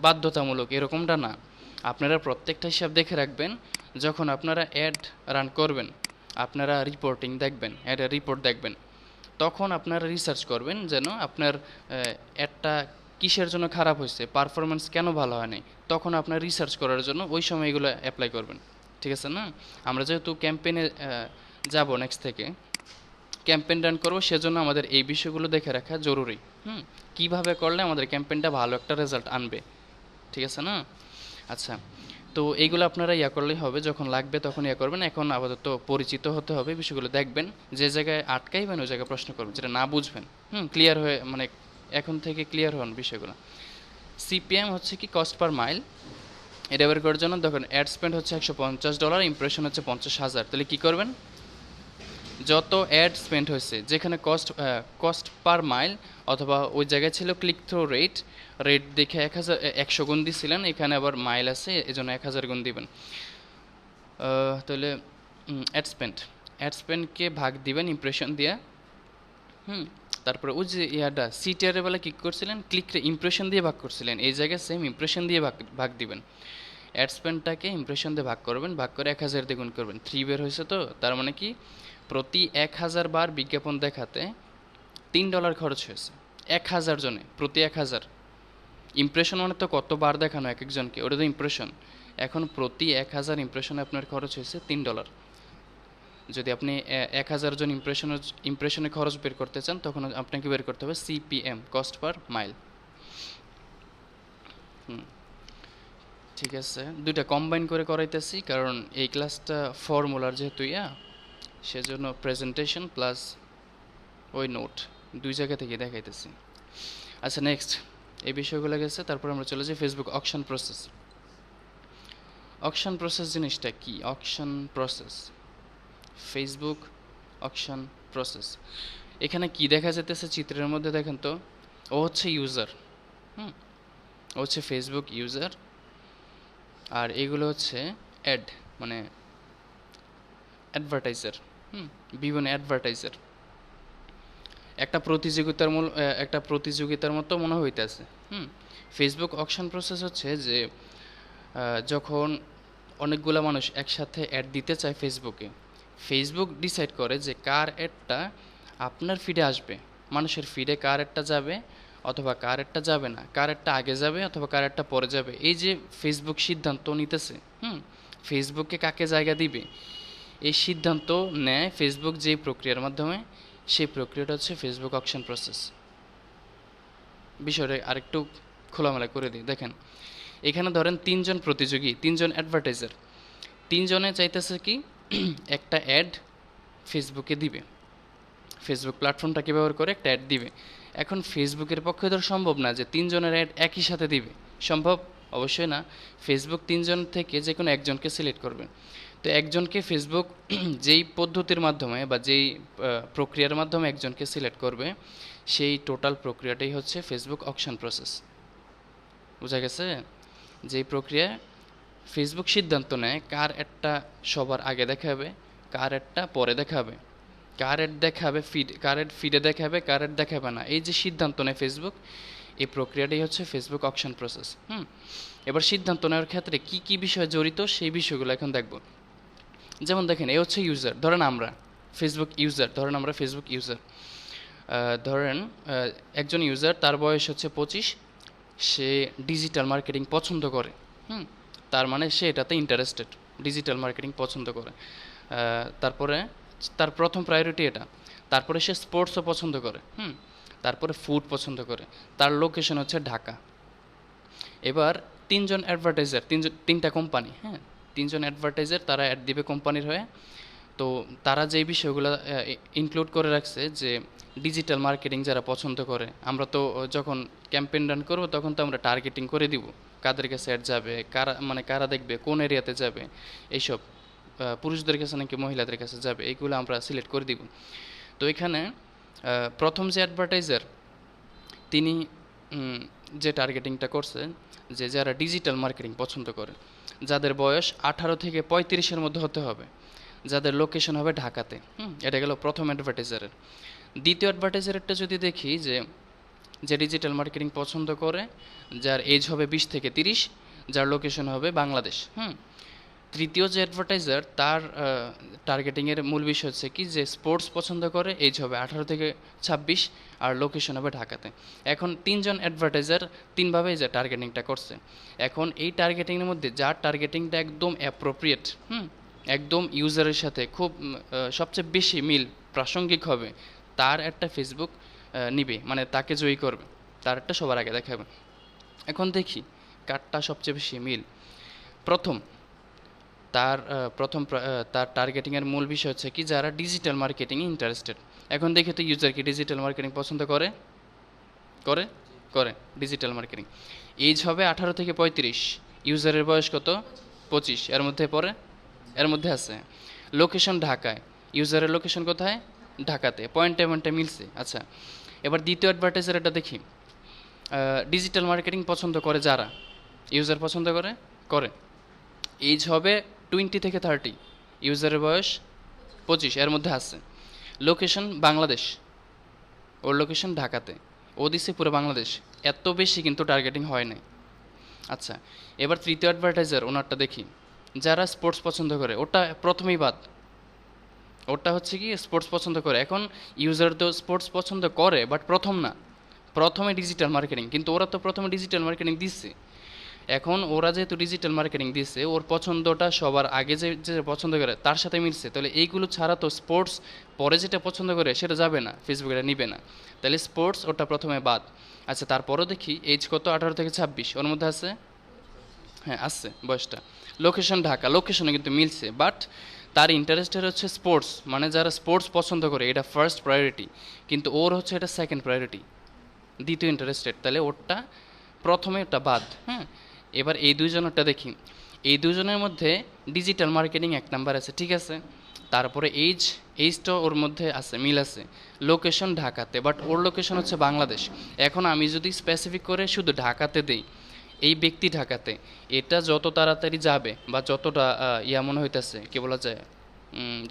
বাধ্যতামূলক এরকমটা না, আপনারা প্রত্যেকটা হিসাব দেখে রাখবেন। যখন আপনারা অ্যাড রান করবেন, আপনারা রিপোর্টিং দেখবেন, অ্যাডের রিপোর্ট দেখবেন, তখন আপনারা রিসার্চ করবেন যেন আপনার অ্যাডটা কিসের জন্য খারাপ হয়েছে, পারফরমেন্স কেন ভালো হয় নাই, তখন আপনার রিসার্চ করার জন্য ওই সময় এগুলো অ্যাপ্লাই করবেন। ঠিক আছে না? আমরা যেহেতু ক্যাম্পেইনে যাব, নেক্সট থেকে ক্যাম্পেইন রান করবো, সেজন্য আমাদের এই বিষয়গুলো দেখে রাখা জরুরি। কীভাবে করলে আমাদের ক্যাম্পেইনটা ভালো একটা রেজাল্ট আনবে। ঠিক আছে না? আচ্ছা, তো এইগুলো আপনারা ইয়া করলেই হবে, যখন লাগবে তখন ইয়া করবেন। এখন আপাতত পরিচিত হতে হবে, বিষয়গুলো দেখবেন, যে জায়গায় আটকাইবেন ওই জায়গায় প্রশ্ন করবেন, যেটা না বুঝবেন ক্লিয়ার হয়ে মানে এখন থেকে ক্লিয়ার হন বিষয়গুলো। সিপিএম হচ্ছে কি কস্ট পার মাইল, এটা বের করার জন্য দেখুন অ্যাড স্পেন্ড হচ্ছে $150, ইমপ্রেশন হচ্ছে 50,000। তাহলে কী করবেন? যত অ্যাড স্পেন্ড হয়েছে, যেখানে কস্ট পার মাইল অথবা ওই জায়গায় ছিল ক্লিক থ্রু রেট, রেট দেখে 100 গুণ দিছিলেন, এখানে আবার মাইল আছে এজন্য 1000 গুণ দিবেন। তাহলে অ্যাড স্পেন্ডকে ভাগ দিবেন ইমপ্রেশন দিয়ে। তারপরে ওই যে ইয়াটা সিটিআরের বেলা কী করছিলেন, ক্লিকরে ইমপ্রেশন দিয়ে ভাগ করছিলেন, এই জায়গায় সেম ইমপ্রেশন দিয়ে ভাগ দিবেন। অ্যাড স্পেন্ডটাকে ইমপ্রেশন দিয়ে ভাগ করবেন, ভাগ করে 1000 দিয়ে গুণ করবেন। 3 বের হয়েছে তো, তার মানে কি প্রতি 1000 বার বিজ্ঞাপন দেখাতে $3 খরচ হয়েছে 1000 জনে, প্রতি 1000। ইমপ্রেশন মানে তো কতবার দেখানো এক একজনকে, ওটা তো ইমপ্রেশন। এখন প্রতি 1000 ইমপ্রেশনে আপনার খরচ হয়েছে $3। যদি আপনি 1000 জন ইমপ্রেশনে খরচ বের করতে চান, তখন আপনাকে বের করতে হবে সিপিএম, কস্ট পার মাইল। ঠিক আছে, দুইটা কম্বাইন করে করাইতেছি, কারণ এই ক্লাসটা ফর্মুলার যেহেতু সেজন্য প্রেজেন্টেশন প্লাস ওই নোট দুই জায়গা থেকে দেখাইতেছি। আচ্ছা, নেক্সট এই বিষয়গুলো গেছে, তারপর আমরা চলে যাই Facebook auction process. Auction process জিনিসটা কি? Auction process, Facebook auction process, এখানে কি দেখা যেতেছে চিত্রের মধ্যে দেখেন তো, ও হচ্ছে ইউজার, ও হচ্ছে ফেসবুক ইউজার, আর এগুলো হচ্ছে অ্যাড মানে অ্যাডভার্টাইজার, বিভিন্ন অ্যাডভার্টাইজার। একটা প্রতিযোগিতার মতো মনে হইতেছে। ফেসবুক অকশন প্রসেস হচ্ছে যে যখন অনেকগুলো মানুষ একসাথে অ্যাড দিতে চায় ফেসবুকে, ফেসবুক ডিসাইড করে যে কার অ্যাডটা আপনার ফিডে আসবে, মানুষের ফিডে কার অ্যাডটা যাবে অথবা কার অ্যাডটা যাবে না, কার অ্যাডটা আগে যাবে অথবা কার অ্যাডটা পরে যাবে। এই যে ফেসবুক সিদ্ধান্ত নিতেছে, ফেসবুককে কাকে জায়গা দিবে, এই সিদ্ধান্ত নেয় ফেসবুক যে প্রক্রিয়ার মাধ্যমে, সেই প্রক্রিয়াটা হচ্ছে ফেসবুক অকশন প্রসেস। বিষয়টা আরেকটু খোলামেলা করে দিই, দেখেন এখানে ধরেন 3 জন প্রতিযোগী, 3 জন অ্যাডভার্টাইজার, 3 জনে চাইতেছে কি একটা অ্যাড ফেসবুকে দিবে, ফেসবুক প্ল্যাটফর্মটাকে ব্যবহার করে একটা অ্যাড দিবে। এখন ফেসবুকের পক্ষে তো সম্ভব না যে 3 জনের অ্যাড একই সাথে দিবে, সম্ভব অবশ্যই না। ফেসবুক 3 জন থেকে যে কোনো একজনকে সিলেক্ট করবে। তো একজনকে ফেসবুক যেই পদ্ধতির মাধ্যমে বা যেই প্রক্রিয়ার মাধ্যমে একজনকে সিলেক্ট করবে, সেই টোটাল প্রক্রিয়াটাই হচ্ছে ফেসবুক অকশন প্রসেস। বোঝা গেছে? যেই প্রক্রিয়া ফেসবুক সিদ্ধান্ত নেয় কার অ্যাডটা সবার আগে দেখাবে, কার অ্যাডটা পরে দেখাবে, কার অ্যাড দেখাবে কার অ্যাড ফিডে দেখাবে, কার অ্যাড দেখাবে না, এই যে সিদ্ধান্ত নেয় ফেসবুক, এই প্রক্রিয়াটাই হচ্ছে ফেসবুক অকশন প্রসেস। এবার সিদ্ধান্ত নেওয়ার ক্ষেত্রে কি কি বিষয় জড়িত সেই বিষয়গুলো এখন দেখব। যেমন দেখেন, এ হচ্ছে ইউজার, ধরেন আমরা ফেসবুক ইউজার, ধরেন একজন ইউজার, তার বয়স হচ্ছে 25, সে ডিজিটাল মার্কেটিং পছন্দ করে। তার মানে সে এটাতে ইন্টারেস্টেড, ডিজিটাল মার্কেটিং পছন্দ করে। তারপরে তার প্রথম প্রায়োরিটি এটা। তারপরে সে স্পোর্টসও পছন্দ করে, তারপরে ফুড পছন্দ করে। তার লোকেশন হচ্ছে ঢাকা। এবার 3 জন অ্যাডভার্টাইজার, 3টা কোম্পানি, 3 জন অ্যাডভার্টাইজার, তারা অ্যাড দিবে কোম্পানির হয়ে। তো তারা যেই বিষয়গুলো ইনক্লুড করে রাখছে যে ডিজিটাল মার্কেটিং যারা পছন্দ করে, আমরা তো যখন ক্যাম্পেইন রান করবো তখন তো আমরা টার্গেটিং করে দিব কাদের কাছে অ্যাড যাবে, কারা দেখবে, কোন এরিয়াতে যাবে, এইসব পুরুষদের কাছে নাকি মহিলাদের কাছে যাবে, এইগুলো আমরা সিলেক্ট করে দিব। তো এখানে প্রথম যে অ্যাডভার্টাইজার, তিনি যে টার্গেটিংটা করছে যে যারা ডিজিটাল মার্কেটিং পছন্দ করে, যাদের বয়স 18 থেকে 35-এর মধ্যে হতে হবে, যাদের লোকেশন হবে ঢাকাতে। এটা গেল প্রথম অ্যাডভার্টাইজারের। দ্বিতীয় অ্যাডভার্টাইজারেরটা যদি দেখি, যে ডিজিটাল মার্কেটিং পছন্দ করে, যার এজ হবে 20 থেকে 30, যার লোকেশন হবে বাংলাদেশ। তৃতীয় যে অ্যাডভার্টাইজার, তার টার্গেটিংয়ের মূল বিষয় হচ্ছে কি যে স্পোর্টস পছন্দ করে, এজ হবে 18 থেকে 26, আর লোকেশন হবে ঢাকাতে। এখন 3 জন অ্যাডভার্টাইজার 3ভাবেই যে টার্গেটিংটা করছে। এখন এই টার্গেটিংয়ের মধ্যে যার টার্গেটিংটা একদম অ্যাপ্রোপ্রিয়েট, একদম ইউজারের সাথে খুব সবচেয়ে বেশি মিল, প্রাসঙ্গিক হবে, তার একটা ফেসবুক নিবে, মানে তাকে জয়ী করবে, তার একটা সবার আগে দেখাবে। এখন দেখি কারটা সবচেয়ে বেশি মিল। তার টার্গেটিংয়ের মূল বিষয় হচ্ছে কি যারা ডিজিটাল মার্কেটিংয়ে ইন্টারেস্টেড। এখন দেখি তো ইউজার কি ডিজিটাল মার্কেটিং পছন্দ করে? করে ডিজিটাল মার্কেটিং। এজ হবে 18 থেকে 35, ইউজারের বয়স কত? 25, এর মধ্যে আছে। লোকেশন ঢাকায়, ইউজারের লোকেশন কোথায়? ঢাকাতে। পয়েন্টে মিলছে। আচ্ছা, এবার দ্বিতীয় অ্যাডভার্টাইজার এটা দেখি, ডিজিটাল মার্কেটিং পছন্দ করে যারা, ইউজার পছন্দ করে এজ হবে 20 থেকে 30, ইউজারের বয়স 25, এর মধ্যে আছে। লোকেশন বাংলাদেশ, ওর লোকেশন ঢাকাতে, ও দিছে পুরো বাংলাদেশ। এত বেশি কিন্তু টার্গেটিং হয় নাই। আচ্ছা, এবার তৃতীয় অ্যাডভার্টাইজার, ওনারটা দেখি, যারা স্পোর্টস পছন্দ করে, ওটা প্রথমেই বাদ। ওটা হচ্ছে কি স্পোর্টস পছন্দ করে। এখন ইউজার তো স্পোর্টস পছন্দ করে, বাট প্রথমে ডিজিটাল মার্কেটিং, কিন্তু ওরা তো প্রথমে ডিজিটাল মার্কেটিং দিচ্ছে। এখন ওরা যেহেতু ডিজিটাল মার্কেটিং দিচ্ছে, ওর পছন্দটা সবার আগে যে পছন্দ করে তার সাথে মিলছে, তাহলে এইগুলো ছাড়া তো স্পোর্টস পরে যেটা পছন্দ করে সেটা যাবে না, ফেসবুক এটা নিবে না, তাহলে স্পোর্টস ওটা প্রথমে বাদ। আচ্ছা, তারপরও দেখি এজ কত? 18 থেকে 26, ওর মধ্যে আছে, আছে বয়সটা। লোকেশন ঢাকা, লোকেশনে কিন্তু মিলছে, বাট তার ইন্টারেস্টের হচ্ছে স্পোর্টস, মানে যারা স্পোর্টস পছন্দ করে এটা ফার্স্ট প্রায়োরিটি, কিন্তু ওর হচ্ছে এটা সেকেন্ড প্রায়োরিটি, দ্বিতীয় ইন্টারেস্টেড, তাহলে ওরটা প্রথমে ওটা বাদ। এবার এই দুইজনেরটা দেখি, এই দুজনের মধ্যে ডিজিটাল মার্কেটিং 1 নাম্বার আছে, ঠিক আছে। তারপরে এইজটা ওর মধ্যে আছে, মিল আছে। লোকেশন ঢাকাতে, বাট ওর লোকেশন হচ্ছে বাংলাদেশ। এখন আমি যদি স্পেসিফিক করে শুধু ঢাকাতে দিই, এই ব্যক্তি ঢাকাতে, এটা যত তাড়াতাড়ি যাবে বা যতটা মনে হইতেছে, কি বলা যায়,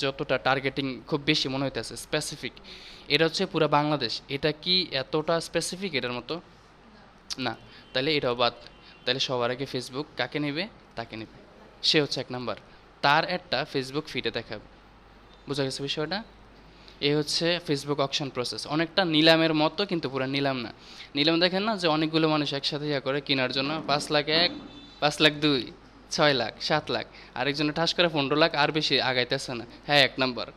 যতটা টার্গেটিং খুব বেশি মনে হইতেছে স্পেসিফিক, এটা হচ্ছে পুরো বাংলাদেশ। এটা কি এতটা স্পেসিফিক এটার মতো? না, তাহলে এটাও বাদ। তাহলে সবার আগে ফেসবুক কাকে নেবে? তাকে নেবে, সে হচ্ছে 1 নাম্বার, তার একটা ফেসবুক ফিডে দেখাবে। বোঝা গেছে বিষয়টা? এ হচ্ছে ফেসবুক অকশন প্রসেস। অনেকটা নিলামের মতো, কিন্তু পুরো নিলাম না। নিলাম দেখেন না, যে অনেকগুলো মানুষ একসাথে করে কেনার জন্য 5 লাখ 1, 5 লাখ 2, 6 লাখ, 7 লাখ, আরেকজনে ঠাস করে 15 লাখ, আর বেশি আগাইতেছে না। 1 নাম্বার,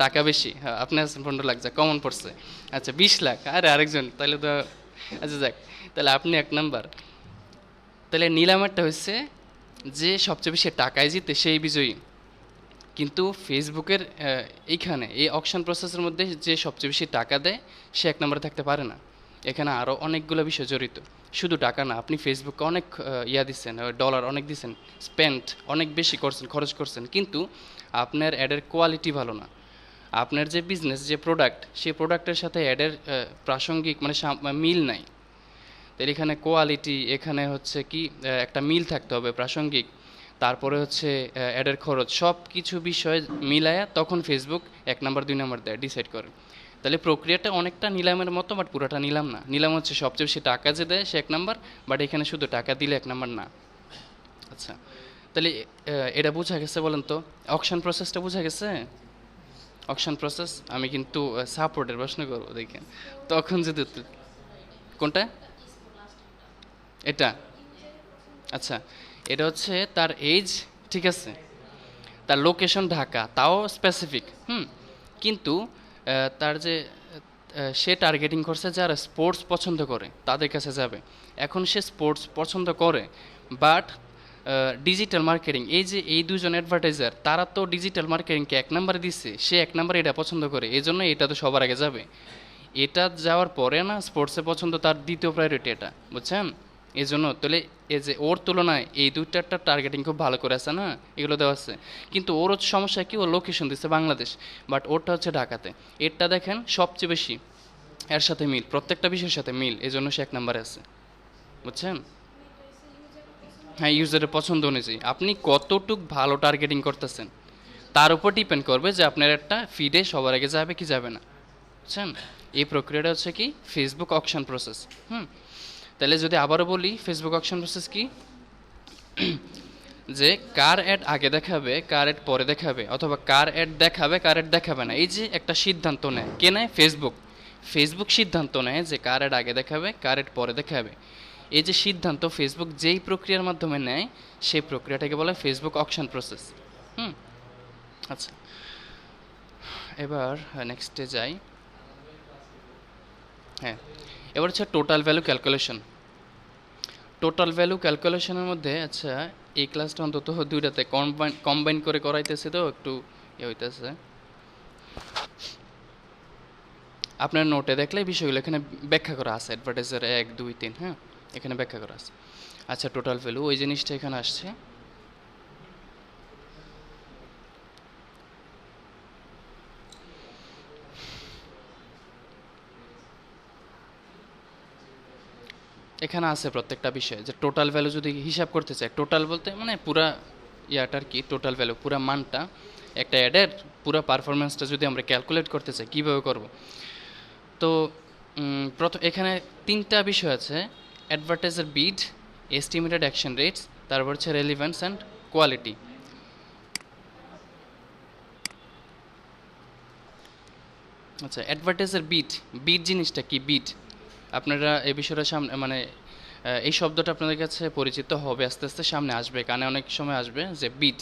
টাকা বেশি। আপনি আছেন 15 লাখ, যা কমন পড়ছে। আচ্ছা, 20 লাখ, আরে আরেকজন, তাহলে তো আচ্ছা যাক, তাহলে আপনি 1 নাম্বার। তাহলে নিলামেরটা হচ্ছে যে সবচেয়ে বেশি টাকায় জিতে সেই বিজয়ী। কিন্তু ফেসবুকের এইখানে এই অকশন প্রসেসের মধ্যে যে সবচেয়ে বেশি টাকা দেয় সে এক নম্বরে থাকতে পারে না। এখানে আরও অনেকগুলো বিষয় জড়িত, শুধু টাকা না। আপনি ফেসবুকে অনেক ইয়া দিচ্ছেন, ডলার অনেক দিচ্ছেন, স্পেন্ড অনেক বেশি করছেন, খরচ করছেন, কিন্তু আপনার অ্যাডের কোয়ালিটি ভালো না। আপনার যে বিজনেস, যে প্রোডাক্ট, সেই প্রোডাক্টের সাথে অ্যাডের প্রাসঙ্গিক মানে মিল নাই। তাহলে এখানে কোয়ালিটি, এখানে হচ্ছে কি একটা মিল থাকতে হবে প্রাসঙ্গিক, তারপরে হচ্ছে অ্যাডের খরচ, সব কিছু বিষয় মিলায়া তখন ফেসবুক 1 নাম্বার 2 নাম্বার দেয়, ডিসাইড করে। তাহলে প্রক্রিয়াটা অনেকটা নিলামের মতো, বাট পুরোটা নিলাম না। নিলাম হচ্ছে সবচেয়ে বেশি টাকা যে দেয় সে 1 নাম্বার, বাট এখানে শুধু টাকা দিলে 1 নাম্বার না। আচ্ছা, তাহলে এটা বোঝা গেছে বলেন তো? অকশন প্রসেসটা বোঝা গেছে? অকশন প্রসেস আমি কিন্তু সাপোর্টের প্রশ্ন করবো, দেখেন তখন যদি কোনটা এটা। আচ্ছা, এটা হচ্ছে তার এজ, ঠিক আছে, তার লোকেশন ঢাকা, তাও স্পেসিফিক। কিন্তু তার যে সে টার্গেটিং করছে যারা স্পোর্টস পছন্দ করে তাদের কাছে যাবে। এখন সে স্পোর্টস পছন্দ করে, বাট ডিজিটাল মার্কেটিং, এই যে এই দুজন অ্যাডভার্টাইজার, তারা তো ডিজিটাল মার্কেটিংকে 1 নাম্বারে দিচ্ছে, সে 1 নাম্বারে এটা পছন্দ করে, এই জন্য এটা তো সবার আগে যাবে। এটা যাওয়ার পরে না স্পোর্টসে পছন্দ তার দ্বিতীয় প্রায়োরিটি, এটা বুঝছেন? এই জন্য তাহলে এই যে ওর তুলনায় এই দুইটারটা টার্গেটিং খুব ভালো করে আছে না, এগুলো দেওয়া আছে। কিন্তু ওর হচ্ছে সমস্যা কি, ওর লোকেশন দিচ্ছে বাংলাদেশ, বাট ওরটা হচ্ছে ঢাকাতে। এরটা দেখেন সবচেয়ে বেশি এর সাথে মিল, প্রত্যেকটা বিষয়ের সাথে মিল, এই জন্য সে 1 নাম্বারে আছে, বুঝছেন? হ্যাঁ, ইউজারের পছন্দ অনুযায়ী আপনি কতটুক ভালো টার্গেটিং করতেছেন তার উপর ডিপেন্ড করবে যে আপনার একটা ফিডে সবার আগে যাবে কি যাবে না, বুঝছেন? এই প্রক্রিয়াটা হচ্ছে কি ফেসবুক অকশন প্রসেস। তাহলে যদি আবারও বলি ফেসবুক অকশন প্রসেস কি, যে কার অ্যাড আগে দেখাবে, কার অ্যাড পরে দেখাবে, অথবা কার অ্যাড দেখাবে, কার অ্যাড দেখাবে না, এই যে একটা সিদ্ধান্ত নেয়, কে নেয়? ফেসবুক। ফেসবুক সিদ্ধান্ত নেয় যে কার অ্যাড আগে দেখাবে, কার অ্যাড পরে দেখাবে। এই যে সিদ্ধান্ত ফেসবুক যেই প্রক্রিয়ার মাধ্যমে নেয়, সেই প্রক্রিয়াটাকে বলে ফেসবুক অকশন প্রসেস। আচ্ছা, এবার নেক্সটে যাই। হ্যাঁ, এবার হচ্ছে total value calculation. Total value ক্যালকুলেশনের মধ্যে, আচ্ছা এই ক্লাসটা অন্তত দুইটাতে কম্বাইন করে করাইতেছে, তো একটু হইতেছে। আপনার নোটে দেখলে বিষয়গুলো এখানে ব্যাখ্যা করা আছে, অ্যাডভার্টাইজার 1, 2, 3, হ্যাঁ এখানে ব্যাখ্যা করা আছে। আচ্ছা, টোটাল ভ্যালু ওই জিনিসটা এখানে আসছে। এখানে আছে প্রত্যেকটা বিষয়ে যে টোটাল ভ্যালু যদি হিসাব করতে চাই, টোটাল বলতে মানে পুরা ইয়াটার কি টোটাল ভ্যালু, পুরা মানটা, একটা অ্যাডের পুরো পারফরমেন্সটা যদি আমরা ক্যালকুলেট করতে চাই, কীভাবে করব? তো প্রথম এখানে 3টা বিষয় আছে: অ্যাডভার্টাইজার বিড, এস্টিমেটেড অ্যাকশন রেটস, তারপর হচ্ছে রেলিভেন্স অ্যান্ড কোয়ালিটি। আচ্ছা, অ্যাডভার্টাইজার বিড, বিড জিনিসটা কি? বিড আপনারা এই বিষয়টা সামনে মানে এই শব্দটা আপনাদের কাছে পরিচিত হবে, আস্তে আস্তে সামনে আসবে, কানে অনেক সময় আসবে যে বিড,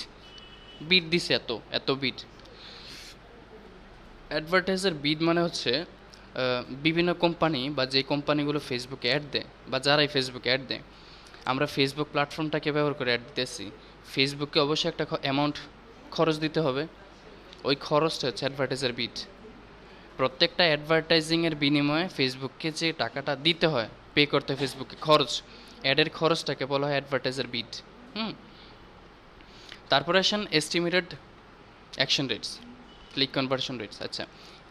বিড দিছে এত এত বিড। অ্যাডভার্টাইজার বিড মানে হচ্ছে বিভিন্ন কোম্পানি বা যে কোম্পানিগুলো ফেসবুকে অ্যাড দেয় বা যারাই ফেসবুকে অ্যাড দেয়, আমরা ফেসবুক প্ল্যাটফর্মটাকে ব্যবহার করে অ্যাড দিতেছি, ফেসবুককে অবশ্যই একটা অ্যামাউন্ট খরচ দিতে হবে, ওই খরচটা হচ্ছে অ্যাডভার্টাইজার বিড। প্রত্যেকটা অ্যাডভার্টাইজিংয়ের বিনিময়ে ফেসবুককে যে টাকাটা দিতে হয়, পে করতে হয় ফেসবুককে, খরচ, অ্যাডের খরচটাকে বলা হয় অ্যাডভার্টাইজার বিড। তারপরে আসেন estimated action rates, click conversion rates. আচ্ছা,